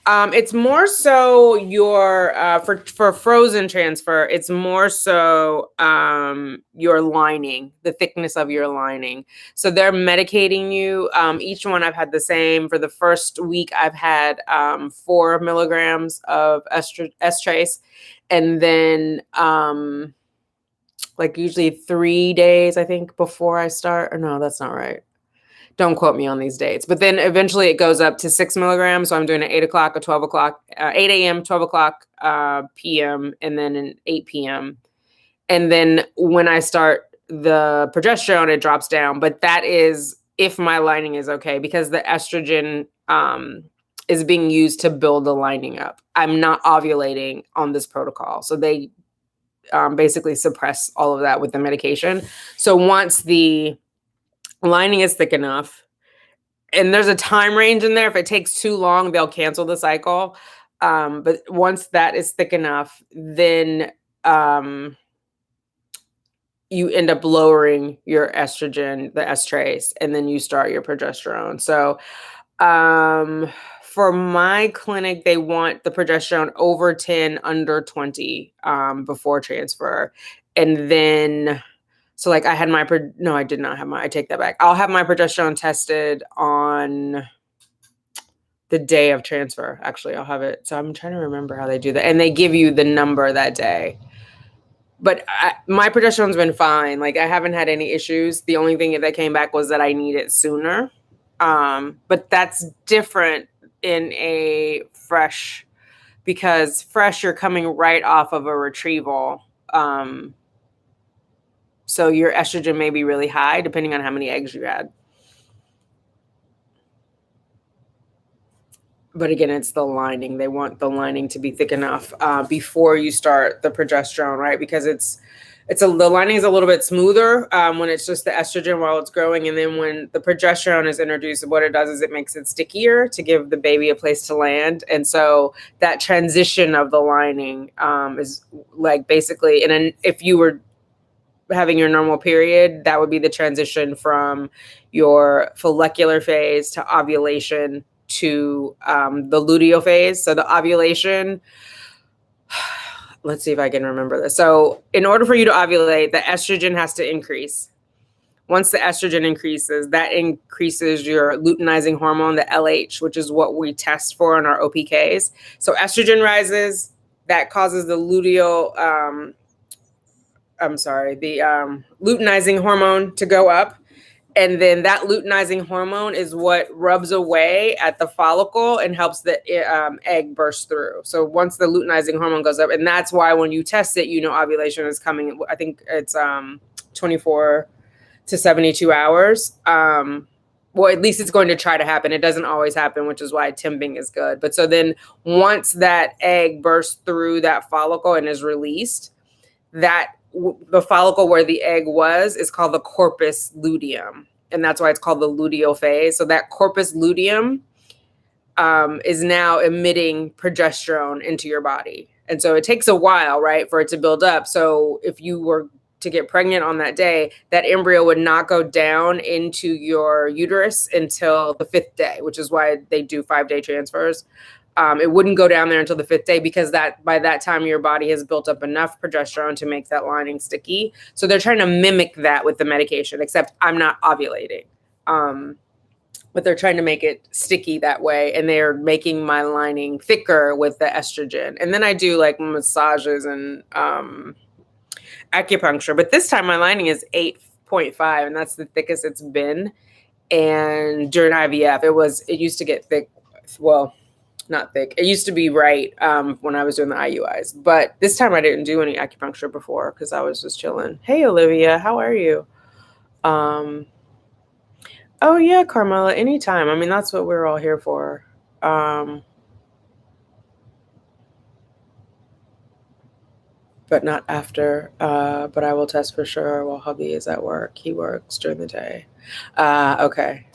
It's more so your for frozen transfer. It's more so your lining, the thickness of your lining. So they're medicating you. Each one I've had the same. For the first week, I've had 4 milligrams of estrace, and then usually 3 days, I think, before I start. Or no, that's not right. Don't quote me on these dates. But then eventually it goes up to 6 milligrams. So I'm doing an 8 o'clock, a 12 o'clock, 8 a.m., 12 o'clock p.m., and then an 8 p.m. And then when I start the progesterone, it drops down. But that is if my lining is okay, because the estrogen is being used to build the lining up. I'm not ovulating on this protocol. So they basically suppress all of that with the medication. So once the lining is thick enough, and there's a time range in there. If it takes too long, they'll cancel the cycle. But once that is thick enough, then you end up lowering your estrogen, the estrace, and then you start your progesterone. So for my clinic, they want the progesterone over 10, under 20 before transfer. And then, so like I had my, no, I did not have my, I take that back. I'll have my progesterone tested on the day of transfer. Actually, I'll have it. So I'm trying to remember how they do that. And they give you the number that day. But my progesterone's been fine. Like I haven't had any issues. The only thing that came back was that I need it sooner. But that's different in a fresh, because fresh, you're coming right off of a retrieval. So your estrogen may be really high depending on how many eggs you had. But again, it's the lining. They want the lining to be thick enough before you start the progesterone, right? Because the lining is a little bit smoother when it's just the estrogen while it's growing. And then when the progesterone is introduced, what it does is it makes it stickier to give the baby a place to land. And so that transition of the lining is like basically, if you were having your normal period, that would be the transition from your follicular phase to ovulation to the luteal phase. So the ovulation, let's see if I can remember this. So in order for you to ovulate, the estrogen has to increase. Once the estrogen increases, that increases your luteinizing hormone, the LH, which is what we test for in our OPKs. So estrogen rises, that causes the luteinizing hormone to go up. And then that luteinizing hormone is what rubs away at the follicle and helps the egg burst through. So once the luteinizing hormone goes up, and that's why when you test it, ovulation is coming. I think it's 24 to 72 hours. Well, at least it's going to try to happen. It doesn't always happen, which is why temping is good. But so then once that egg bursts through that follicle and is released, the follicle where the egg was is called the corpus luteum. And that's why it's called the luteal phase. So that corpus luteum is now emitting progesterone into your body. And so it takes a while, right, for it to build up. So if you were to get pregnant on that day, that embryo would not go down into your uterus until the 5th day, which is why they do 5-day transfers. It wouldn't go down there until the 5th day, because by that time your body has built up enough progesterone to make that lining sticky. So they're trying to mimic that with the medication, except I'm not ovulating. But they're trying to make it sticky that way. And they're making my lining thicker with the estrogen. And then I do like massages and acupuncture. But this time my lining is 8.5, and that's the thickest it's been. And during IVF, it used to get thick. Well, not thick. It used to be right when I was doing the IUIs. But this time I didn't do any acupuncture before because I was just chilling. Hey, Olivia, how are you? Oh, yeah, Carmela, anytime. I mean, that's what we're all here for. But not after. But I will test for sure while hubby is at work. He works during the day. Okay.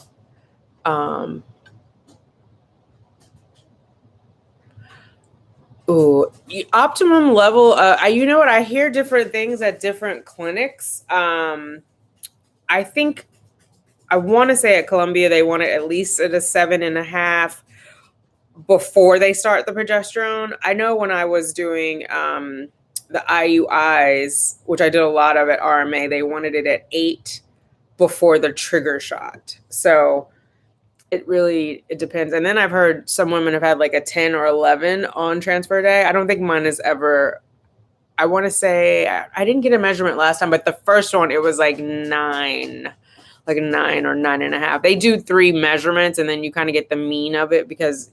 Ooh, optimum level. You know what? I hear different things at different clinics. I think I want to say at Columbia they want it at least at a 7.5 before they start the progesterone. I know when I was doing the IUIs, which I did a lot of at RMA, they wanted it at 8 before the trigger shot. So it depends. And then I've heard some women have had like a 10 or 11 on transfer day. I don't think mine is ever, I want to say, I didn't get a measurement last time, but the first one, it was like 9 or 9.5. They do 3 measurements and then you kind of get the mean of it because,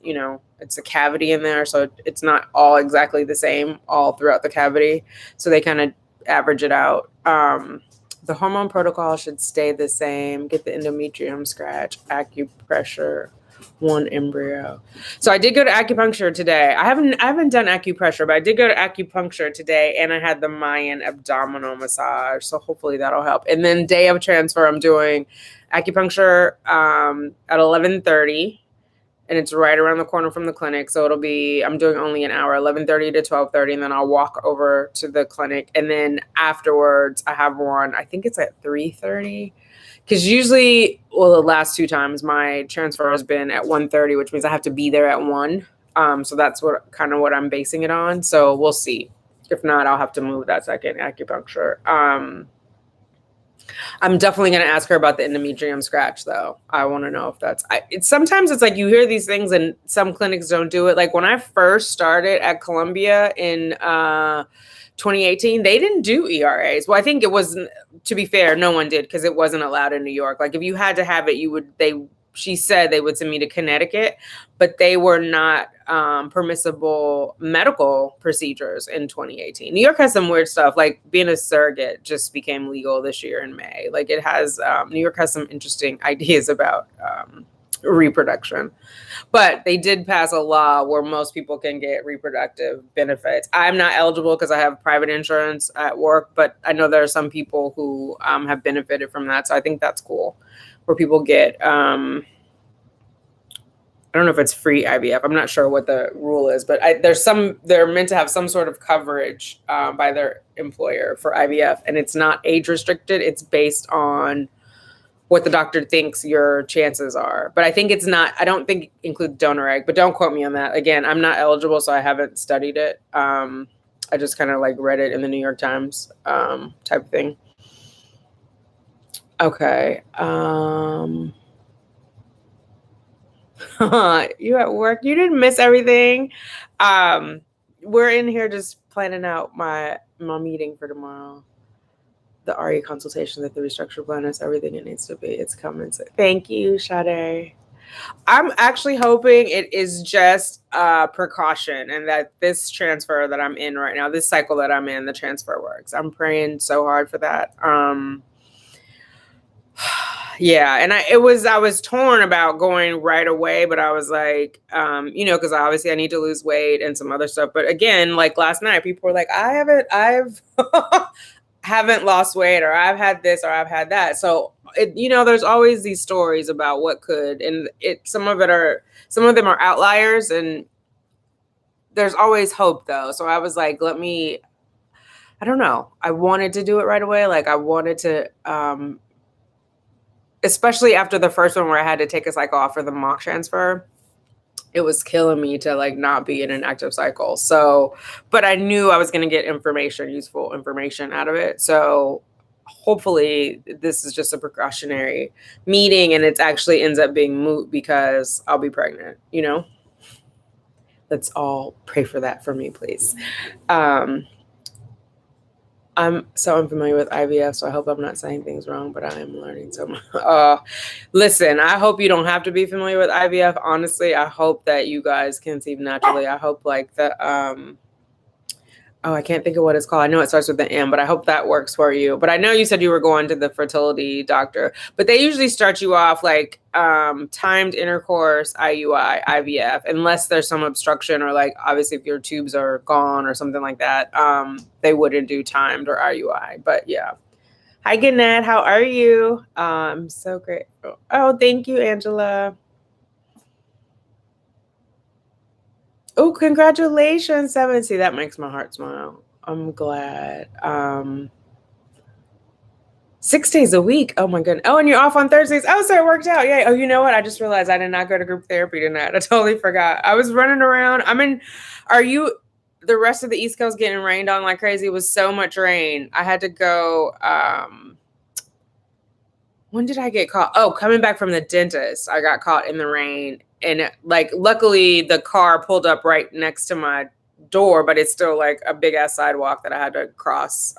it's a cavity in there. So it's not all exactly the same all throughout the cavity. So they kind of average it out. The hormone protocol should stay the same. Get the endometrium scratch, acupressure, 1 embryo. So I did go to acupuncture today. I haven't done acupressure, but I did go to acupuncture today, and I had the Mayan abdominal massage. So hopefully that'll help. And then day of transfer, I'm doing acupuncture at 11:30. And it's right around the corner from the clinic. So I'm doing only an hour, 11:30 to 12:30. And then I'll walk over to the clinic. And then afterwards, I have one, I think it's at 3:30. Because usually, well, the last 2 times, my transfer has been at 1:30, which means I have to be there at 1. So that's what I'm basing it on. So we'll see. If not, I'll have to move that second acupuncture. I'm definitely going to ask her about the endometrium scratch, though. I want to know if sometimes it's like you hear these things and some clinics don't do it. Like when I first started at Columbia in 2018, they didn't do ERAs. Well, I think it wasn't, to be fair, no one did because it wasn't allowed in New York. Like if you had to have it, she said they would send me to Connecticut, but they were not permissible medical procedures in 2018. New York has some weird stuff, like being a surrogate just became legal this year in May. Like it has, New York has some interesting ideas about reproduction, but they did pass a law where most people can get reproductive benefits. I'm not eligible because I have private insurance at work, but I know there are some people who have benefited from that. So I think that's cool, where people get, I don't know if it's free IVF. I'm not sure what the rule is, but they're meant to have some sort of coverage by their employer for IVF, and it's not age restricted. It's based on what the doctor thinks your chances are. But I think I don't think it includes donor egg, but don't quote me on that. Again, I'm not eligible, so I haven't studied it. I just kind of like read it in the New York Times type of thing. Okay. You at work? You didn't miss everything. We're in here just planning out my meeting for tomorrow. The RE consultation, the 3 structure plan is everything it needs to be. It's coming. So thank you, Sade. I'm actually hoping it is just a precaution and that this transfer that I'm in right now, this cycle that I'm in, the transfer works. I'm praying so hard for that. Yeah. And I was torn about going right away, but I was like, because obviously I need to lose weight and some other stuff. But again, like last night, people were like, I've haven't lost weight, or I've had this, or I've had that. So, there's always these stories about what could, and some of them are outliers, and there's always hope though. So I was like, I don't know. I wanted to do it right away. Like I wanted to, especially after the first one where I had to take a cycle off for the mock transfer. It was killing me to like not be in an active cycle. So, but I knew I was going to get useful information out of it. So hopefully this is just a precautionary meeting and it actually ends up being moot because I'll be pregnant, Let's all pray for that for me, please. I'm so unfamiliar with IVF, so I hope I'm not saying things wrong, but I am learning so much. Listen, I hope you don't have to be familiar with IVF. Honestly, I hope that you guys conceive naturally. I hope like I can't think of what it's called. I know it starts with an M, but I hope that works for you. But I know you said you were going to the fertility doctor, but they usually start you off like timed intercourse, IUI, IVF, unless there's some obstruction or like obviously if your tubes are gone or something like that, they wouldn't do timed or IUI. But yeah. Hi, Gannett. How are you? I'm so grateful. Oh, thank you, Angela. Oh, congratulations, 7. See, that makes my heart smile. I'm glad. 6 days a week. Oh my goodness. Oh, and you're off on Thursdays. Oh, so it worked out. Yay. Oh, you know what? I just realized I did not go to group therapy tonight. I totally forgot. I was running around. Are you the rest of the East Coast getting rained on like crazy? It was so much rain. I had to go. When did I get caught? Oh, coming back from the dentist, I got caught in the rain. And like, luckily the car pulled up right next to my door, but it's still like a big ass sidewalk that I had to cross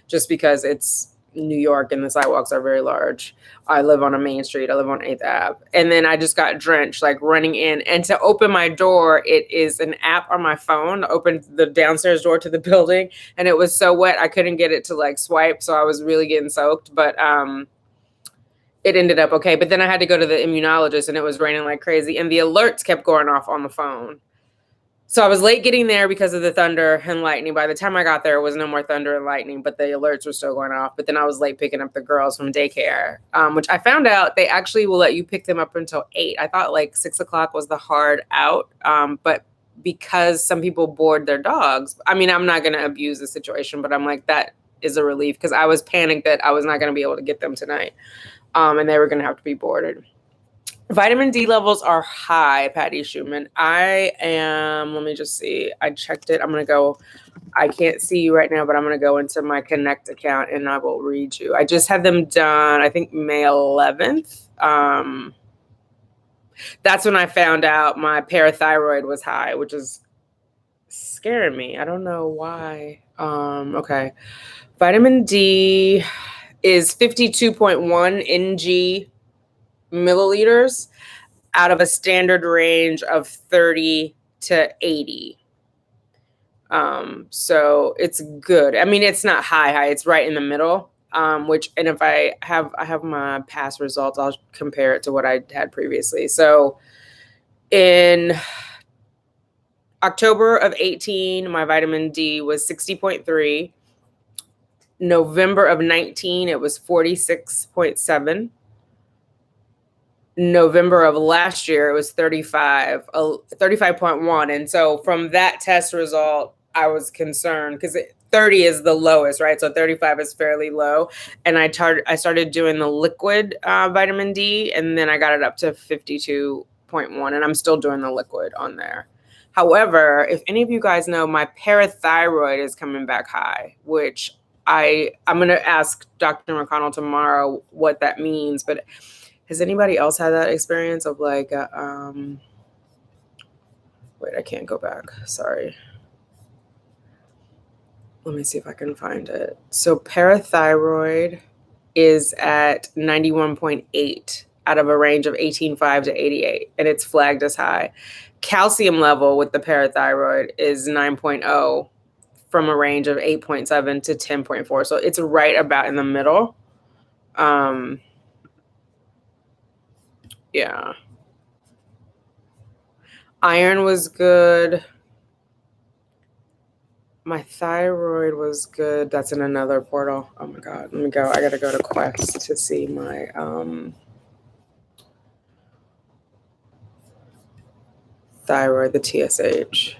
just because it's New York and the sidewalks are very large. I live on a main street. I live on 8th Ave. And then I just got drenched, like running in. And to open my door, it is an app on my phone to open the downstairs door to the building. And it was so wet, I couldn't get it to like swipe. So I was really getting soaked. But it ended up okay. But then I had to go to the immunologist and it was raining like crazy. And the alerts kept going off on the phone. So I was late getting there because of the thunder and lightning. By the time I got there, it was no more thunder and lightning, but the alerts were still going off. But then I was late picking up the girls from daycare, which I found out they actually will let you pick them up until 8. I thought like 6 o'clock was the hard out. But because some people board their dogs, I mean, I'm not going to abuse the situation, but I'm like, that is a relief because I was panicked that I was not going to be able to get them tonight. And they were going to have to be boarded. Vitamin D levels are high, Patty Schumann. Let me just see. I checked it. I can't see you right now, but I'm going to go into my Connect account and I will read you. I just had them done, I think May 11th. That's when I found out my parathyroid was high, which is scaring me. I don't know why. Okay. Vitamin D is 52.1 ng milliliters out of a standard range of 30 to 80. So it's good. I mean, it's not high. It's right in the middle. And if I have my past results, I'll compare it to what I had previously. So in October of 18, my vitamin D was 60.3. November of 19, it was 46.7. November of last year, it was 35.1. And so from that test result, I was concerned because 30 is the lowest, right? So 35 is fairly low. And I started doing the liquid vitamin D, and then I got it up to 52.1, and I'm still doing the liquid on there. However, if any of you guys know, my parathyroid is coming back high, which I'm going to ask Dr. McConnell tomorrow what that means, but has anybody else had that experience of like, wait, I can't go back. Sorry. Let me see if I can find it. So parathyroid is at 91.8 out of a range of 18.5 to 88, and it's flagged as high. Calcium level with the parathyroid is 9.0 from a range of 8.7 to 10.4. So it's right about in the middle. Yeah. Iron was good. My thyroid was good. That's in another portal. Oh my God. Let me go. I got to go to Quest to see my thyroid, the TSH.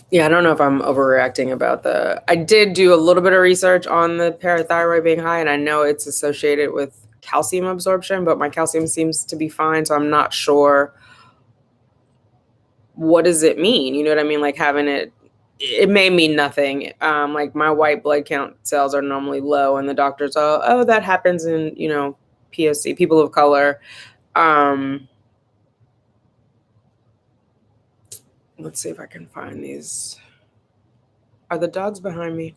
Yeah, I don't know if I'm overreacting about I did do a little bit of research on the parathyroid being high, and I know it's associated with calcium absorption, but my calcium seems to be fine, so I'm not sure what does it mean? You know what I mean? Like having it may mean nothing. Like my white blood count cells are normally low, and the doctors, oh, that happens in, POC, people of color. Let's see if I can find these. Are the dogs behind me?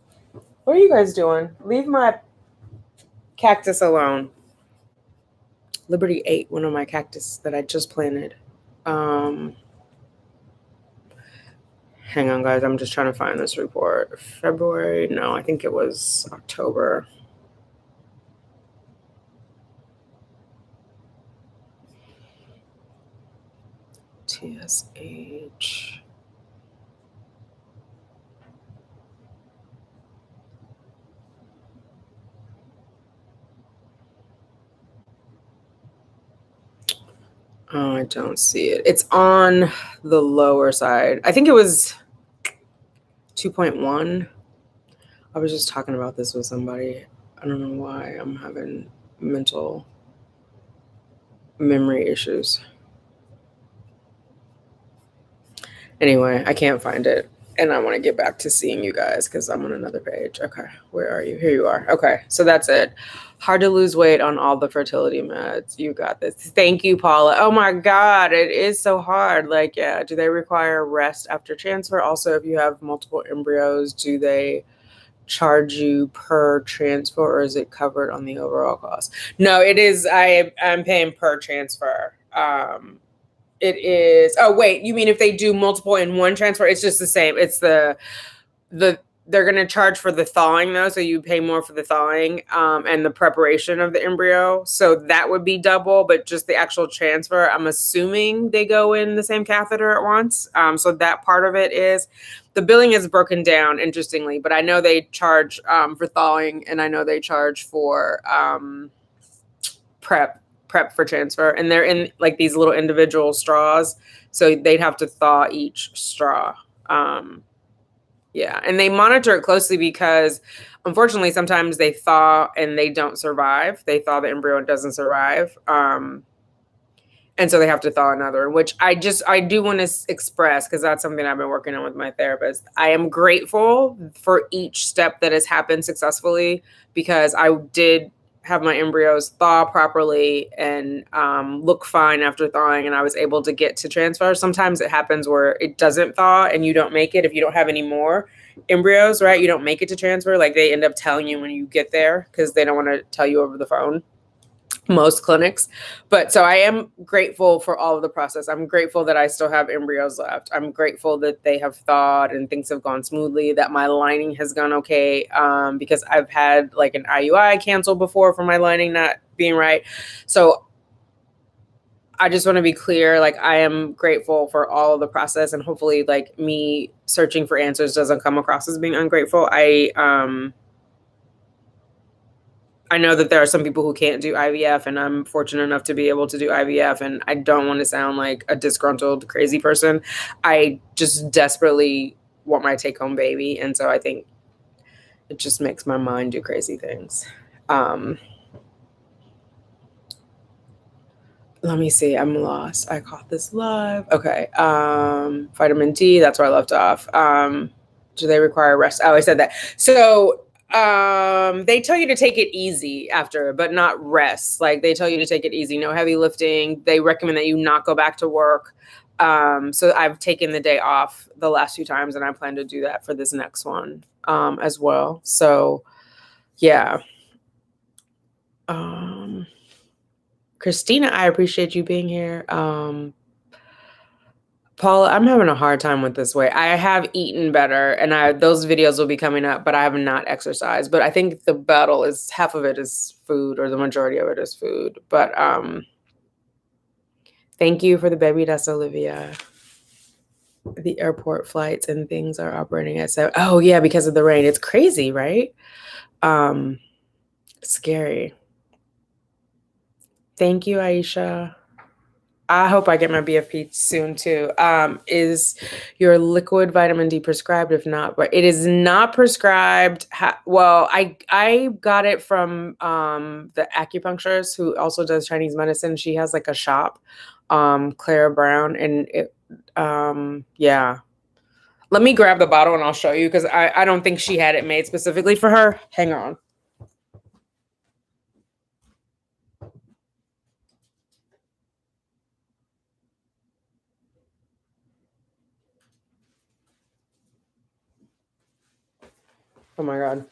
What are you guys doing? Leave my cactus alone. Liberty ate one of my cactus that I just planted. Hang on, guys. I'm just trying to find this report. February? No, I think it was October. TSH. Oh, I don't see it. It's on the lower side. I think it was 2.1. I was just talking about this with somebody. I don't know why I'm having mental memory issues. Anyway, I can't find it. And I want to get back to seeing you guys because I'm on another page. Okay, where are you? Here you are. Okay, so that's it. Hard to lose weight on all the fertility meds. You got this. Thank you, Paula. Oh my God, it is so hard. Like, yeah, do they require rest after transfer? Also, if you have multiple embryos, do they charge you per transfer or is it covered on the overall cost? No, it is. I'm paying per transfer. It is. Oh, wait, you mean if they do multiple in one transfer? It's just the same. It's the they're going to charge for the thawing though. So you pay more for the thawing and the preparation of the embryo. So that would be double, but just the actual transfer, I'm assuming they go in the same catheter at once. So that part of it is the billing is broken down interestingly, but I know they charge for thawing and I know they charge for prep for transfer, and they're in like these little individual straws. So they'd have to thaw each straw. Yeah, and they monitor it closely because unfortunately sometimes they thaw and they don't survive. They thaw the embryo and doesn't survive. And so they have to thaw another, which I do want to express because that's something I've been working on with my therapist. I am grateful for each step that has happened successfully because I did have my embryos thaw properly and look fine after thawing, and I was able to get to transfer. Sometimes it happens where it doesn't thaw and you don't make it if you don't have any more embryos, right? You don't make it to transfer. Like they end up telling you when you get there because they don't want to tell you over the phone, most clinics. But so I am grateful for all of the process. I'm grateful that I still have embryos left. I'm grateful that they have thawed and things have gone smoothly, that my lining has gone okay, because I've had like an IUI canceled before for my lining not being right. So I just want to be clear, like I am grateful for all of the process, and hopefully like me searching for answers doesn't come across as being ungrateful. I know that there are some people who can't do IVF, and I'm fortunate enough to be able to do IVF, and I don't want to sound like a disgruntled, crazy person. I just desperately want my take-home baby, and so I think it just makes my mind do crazy things. Let me see. I'm lost. I caught this live. Okay. Vitamin D, that's where I left off. Do they require rest? Oh, I said that. So they tell you to take it easy after, but not rest. Like they tell you to take it easy, no heavy lifting. They recommend that you not go back to work. So I've taken the day off the last few times, and I plan to do that for this next one as well. So yeah. Christina, I appreciate you being here. Paula, I'm having a hard time with this weight. I have eaten better, and those videos will be coming up, but I have not exercised. But I think the battle is half of it is food, or the majority of it is food. But thank you for the baby dust, Olivia. The airport flights and things are operating at 7. Oh yeah, because of the rain. It's crazy, right? Scary. Thank you, Aisha. I hope I get my BFP soon too. Is your liquid vitamin D prescribed? If not, but it is not prescribed. Well, I got it from the acupuncturist who also does Chinese medicine. She has like a shop, Clara Brown, and it, yeah. Let me grab the bottle and I'll show you because I don't think she had it made specifically for her. Hang on. Oh my God.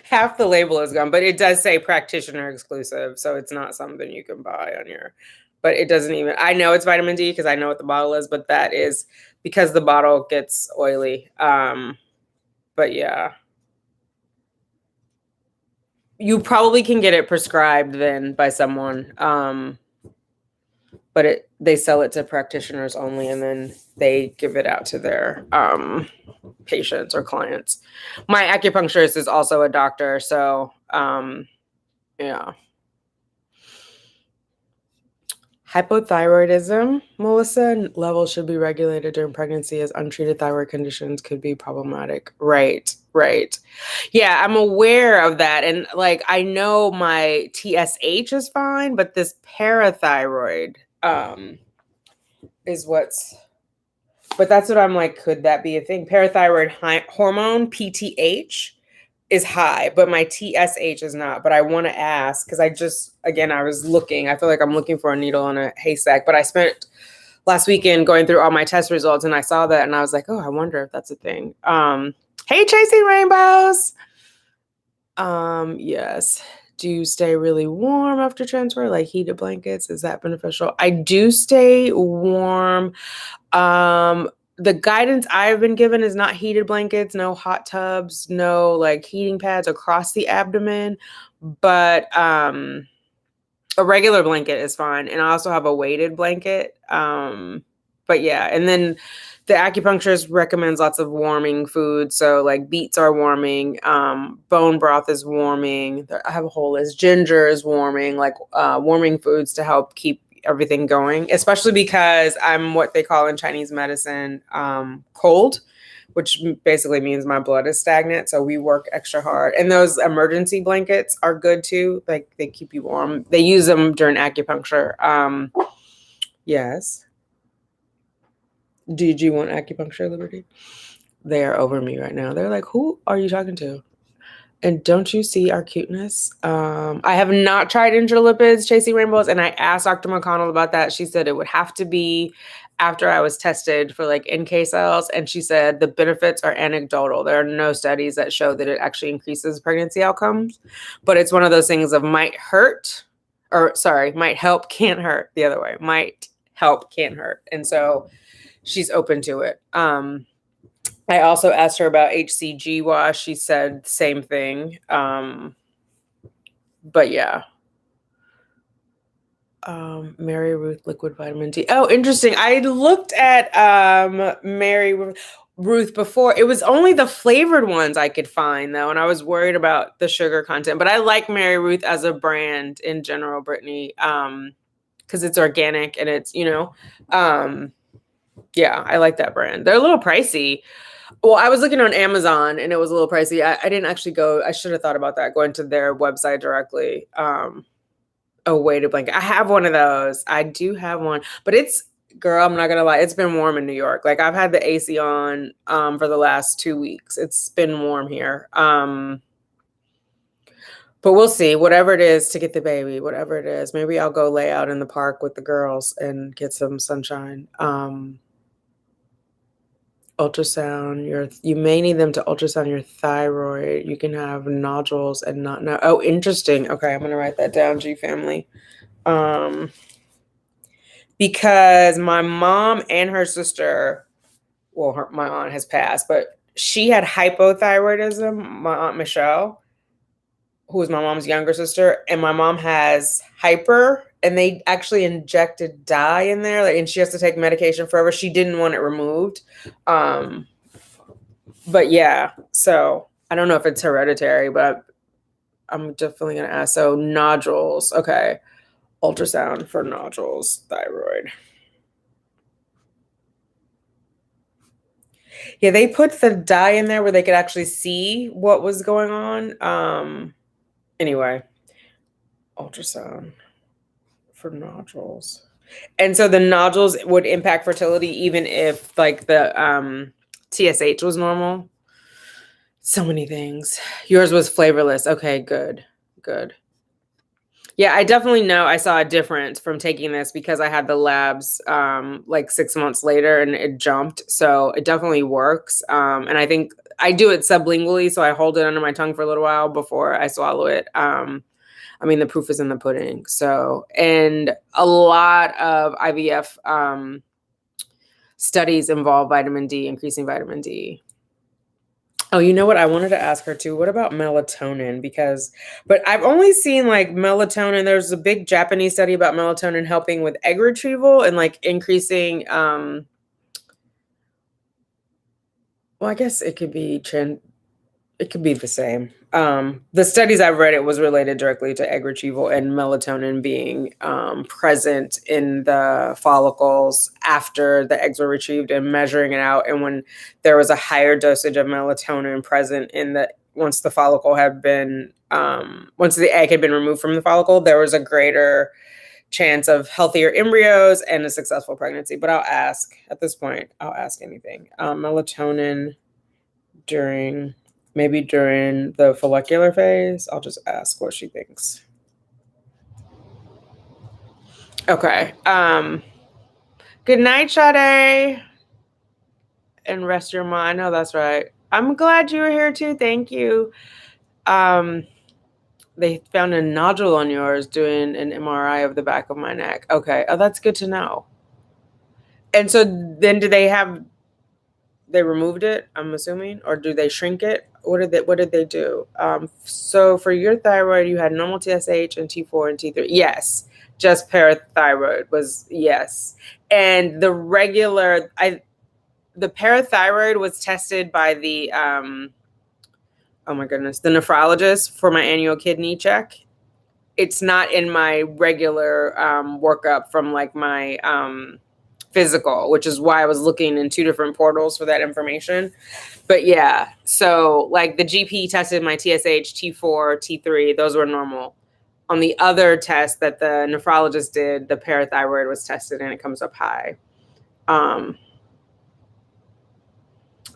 Half the label is gone, but it does say practitioner exclusive. So it's not something you can buy on your, but it doesn't even, I know it's vitamin D because I know what the bottle is, but that is because the bottle gets oily. But yeah. You probably can get it prescribed then by someone. But they sell it to practitioners only, and then they give it out to their patients or clients. My acupuncturist is also a doctor, so yeah. Hypothyroidism, Melissa, levels should be regulated during pregnancy as untreated thyroid conditions could be problematic. Right. Yeah, I'm aware of that. And like, I know my TSH is fine, but this parathyroid is what's But that's what I'm like, could that be a thing? Parathyroid hormone, PTH, is high, but my TSH is not. But I want to ask, because I was looking. I feel like I'm looking for a needle in a haystack. But I spent last weekend going through all my test results, and I saw that, and I was like, oh, I wonder if that's a thing. Hey, Chasing Rainbows. Yes. Do you stay really warm after transfer, like heated blankets? Is that beneficial? I do stay warm. The guidance I've been given is not heated blankets, no hot tubs, no like heating pads across the abdomen, but a regular blanket is fine. And I also have a weighted blanket. But yeah, and then the acupuncturist recommends lots of warming foods. So like beets are warming, bone broth is warming. I have a whole list. Ginger is warming, like warming foods to help keep everything going, especially because I'm what they call in Chinese medicine cold, which basically means my blood is stagnant. So we work extra hard. And those emergency blankets are good too. Like they keep you warm. They use them during acupuncture. Yes. Did you want acupuncture, Liberty? They are over me right now. They're like, who are you talking to? And don't you see our cuteness? I have not tried intralipids, Chasing Rainbows, and I asked Dr. McConnell about that. She said it would have to be after I was tested for like NK cells, and she said the benefits are anecdotal. There are no studies that show that it actually increases pregnancy outcomes, but it's one of those things of might help, can't hurt. The other way, might help, can't hurt. And so she's open to it. I also asked her about HCG wash. She said the same thing. But yeah. Mary Ruth liquid vitamin D. Oh, interesting. I looked at Mary Ruth before. It was only the flavored ones I could find though, and I was worried about the sugar content. But I like Mary Ruth as a brand in general, Brittany, because it's organic and it's, yeah, I like that brand. They're a little pricey. Well, I was looking on Amazon and it was a little pricey. I didn't actually go. I should have thought about that, going to their website directly. A weighted blanket. I have one of those. I do have one, but girl, I'm not going to lie. It's been warm in New York. Like I've had the AC on for the last 2 weeks. It's been warm here. But we'll see. Whatever it is to get the baby, whatever it is, maybe I'll go lay out in the park with the girls and get some sunshine. Ultrasound you may need them to ultrasound your thyroid. You can have nodules and not know. Oh, interesting. Okay, I'm gonna write that down, G family. Because my mom and her sister, well, my aunt has passed, but she had hypothyroidism. My aunt Michelle, who was my mom's younger sister, and my mom has hyper, and they actually injected dye in there, and she has to take medication forever. She didn't want it removed. But yeah, so I don't know if it's hereditary, but I'm definitely going to ask. So nodules. Okay. Ultrasound for nodules, thyroid. Yeah, they put the dye in there where they could actually see what was going on. Anyway, ultrasound for nodules. And so the nodules would impact fertility even if like the TSH was normal. So many things. Yours was flavorless. Okay, good. Yeah, I definitely know I saw a difference from taking this because I had the labs like 6 months later and it jumped. So it definitely works. And I think I do it sublingually. So I hold it under my tongue for a little while before I swallow it. I mean, the proof is in the pudding. So, and a lot of IVF studies involve vitamin D, increasing vitamin D. Oh, you know what? I wanted to ask her too. What about melatonin? But I've only seen like melatonin. There's a big Japanese study about melatonin helping with egg retrieval and like increasing, well, I guess it could be the same. The studies I've read, it was related directly to egg retrieval and melatonin being present in the follicles after the eggs were retrieved and measuring it out. And when there was a higher dosage of melatonin present once the follicle had been, once the egg had been removed from the follicle, there was a greater chance of healthier embryos and a successful pregnancy. But I'll ask at this point, I'll ask anything. Melatonin maybe during the follicular phase. I'll just ask what she thinks. Okay. Good night, Sade. And rest your mind. Oh, that's right. I'm glad you were here too. Thank you. They found a nodule on yours doing an MRI of the back of my neck. Okay. Oh, that's good to know. And so then they removed it, I'm assuming, or do they shrink it? What did they do? So for your thyroid, you had normal TSH and T4 and T3. Yes. Just parathyroid was yes. And the parathyroid was tested by the oh my goodness, the nephrologist for my annual kidney check. It's not in my regular workup from like my physical, which is why I was looking in 2 different portals for that information. But yeah, so like the GP tested my TSH, T4, T3, those were normal. On the other test that the nephrologist did, the parathyroid was tested and it comes up high.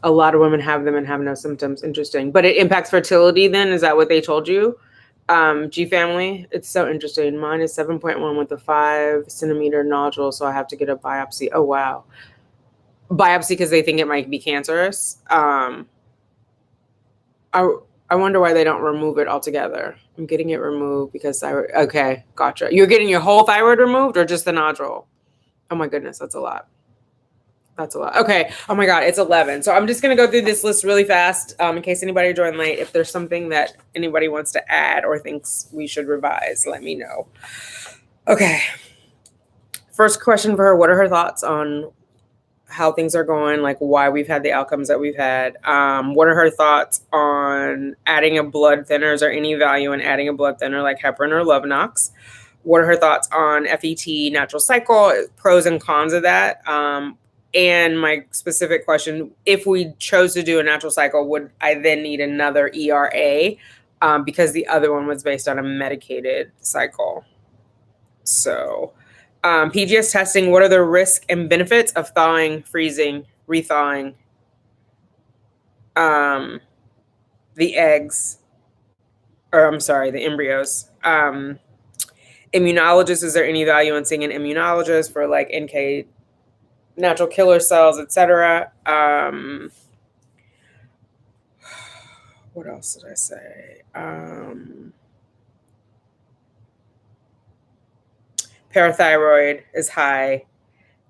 A lot of women have them and have no symptoms. Interesting. But it impacts fertility then? Is that what they told you? G family? It's so interesting. Mine is 7.1 with a 5 centimeter nodule, so I have to get a biopsy. Oh, wow. Biopsy because they think it might be cancerous. I wonder why they don't remove it altogether. I'm getting it removed because thyroid. Okay, gotcha. You're getting your whole thyroid removed or just the nodule? Oh my goodness, that's a lot. That's a lot. Okay. Oh my God, it's 11. So I'm just going to go through this list really fast in case anybody joined late. If there's something that anybody wants to add or thinks we should revise, let me know. Okay. First question for her. What are her thoughts on how things are going, like why we've had the outcomes that we've had? What are her thoughts on adding a blood thinner? Is there any value in adding a blood thinner like heparin or Lovenox? What are her thoughts on FET natural cycle, pros and cons of that? And my specific question, if we chose to do a natural cycle, would I then need another ERA? Because the other one was based on a medicated cycle. So PGS testing, what are the risks and benefits of thawing, freezing, rethawing the eggs, or I'm sorry, the embryos? Immunologist, is there any value in seeing an immunologist for like NK natural killer cells, etc.? What else did I say? Parathyroid is high.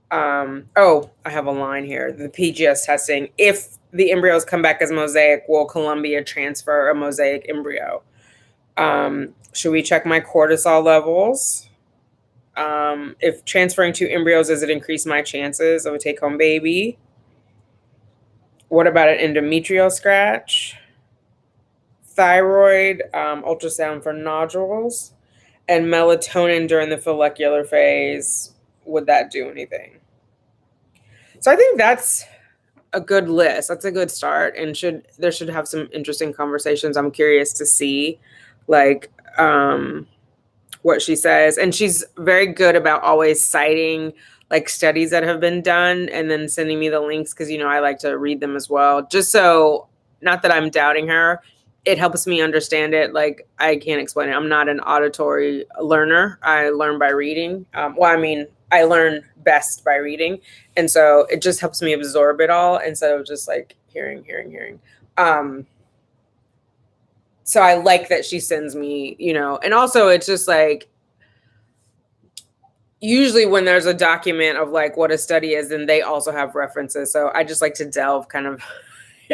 Oh, I have a line here. The PGS testing. If the embryos come back as mosaic, will Columbia transfer a mosaic embryo? Should we check my cortisol levels? If transferring 2 embryos, does it increase my chances of a take-home baby? What about an endometrial scratch? Thyroid, ultrasound for nodules, and melatonin during the follicular phase. Would that do anything? So I think that's a good list. That's a good start, and there should have some interesting conversations. I'm curious to see, like, what she says. And she's very good about always citing like studies that have been done and then sending me the links because, I like to read them as well. Just so, not that I'm doubting her, it helps me understand it. Like, I can't explain it. I'm not an auditory learner. I learn by reading. I learn best by reading. And so it just helps me absorb it all instead of just like hearing. So I like that she sends me, and also it's just like, usually when there's a document of like what a study is, then they also have references. So I just like to delve kind of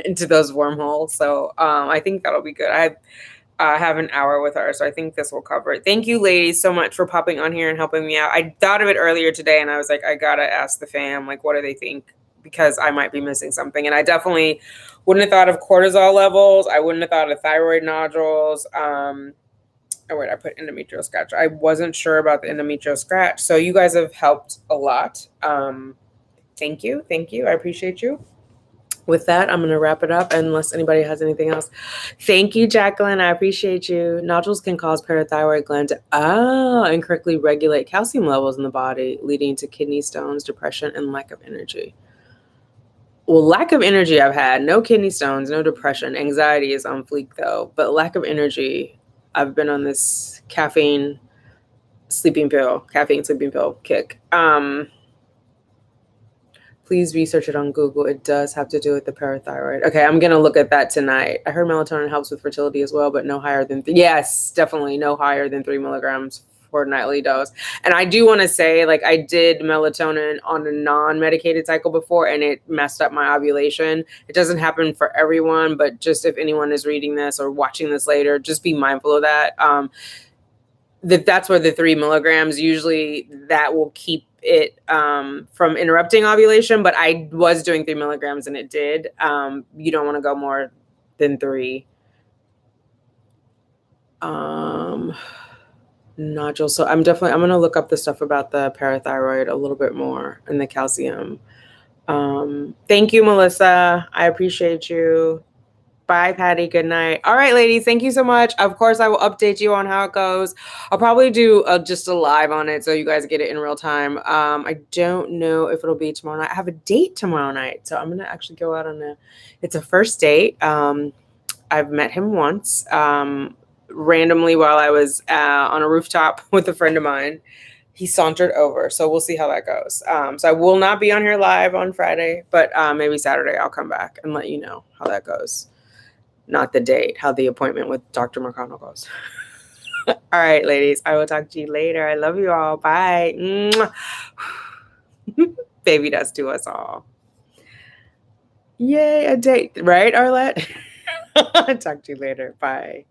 into those wormholes. So I think that'll be good. I have an hour with her, so I think this will cover it. Thank you, ladies, so much for popping on here and helping me out. I thought of it earlier today, and I was like, I gotta ask the fam, like, what do they think? Because I might be missing something. And I definitely wouldn't have thought of cortisol levels. I wouldn't have thought of thyroid nodules. Oh, wait, I put endometrial scratch. I wasn't sure about the endometrial scratch. So you guys have helped a lot. Thank you. I appreciate you. with that, I'm going to wrap it up unless anybody has anything else. Thank you, Jacqueline. I appreciate you. Nodules can cause parathyroid gland to incorrectly regulate calcium levels in the body, leading to kidney stones, depression, and lack of energy. Well, lack of energy I've had. No kidney stones, no depression. Anxiety is on fleek, though. But lack of energy, I've been on this caffeine sleeping pill kick. Please research it on Google. It does have to do with the parathyroid. Okay, I'm going to look at that tonight. I heard melatonin helps with fertility as well, but no higher than yes, definitely no higher than 3 milligrams for nightly dose. And I do want to say, like, I did melatonin on a non-medicated cycle before, and it messed up my ovulation. It doesn't happen for everyone, but just if anyone is reading this or watching this later, just be mindful of that. That's where the 3 milligrams, usually that will keep it from interrupting ovulation, but I was doing 3 milligrams and it did. You don't want to go more than 3. Nodules. So I'm going to look up the stuff about the parathyroid a little bit more and the calcium. Thank you, Melissa. I appreciate you. Bye, Patty. Good night. All right, ladies. Thank you so much. Of course, I will update you on how it goes. I'll probably do just a live on it so you guys get it in real time. I don't know if it'll be tomorrow night. I have a date tomorrow night, so I'm going to actually go out on it's a first date. I've met him once randomly while I was on a rooftop with a friend of mine. He sauntered over, so we'll see how that goes. So I will not be on here live on Friday, but maybe Saturday I'll come back and let you know how that goes. Not the date, how the appointment with Dr. McConnell goes. All right, ladies, I will talk to you later. I love you all. Bye. Baby dust to us all. Yay, a date. Right, Arlette? Talk to you later. Bye.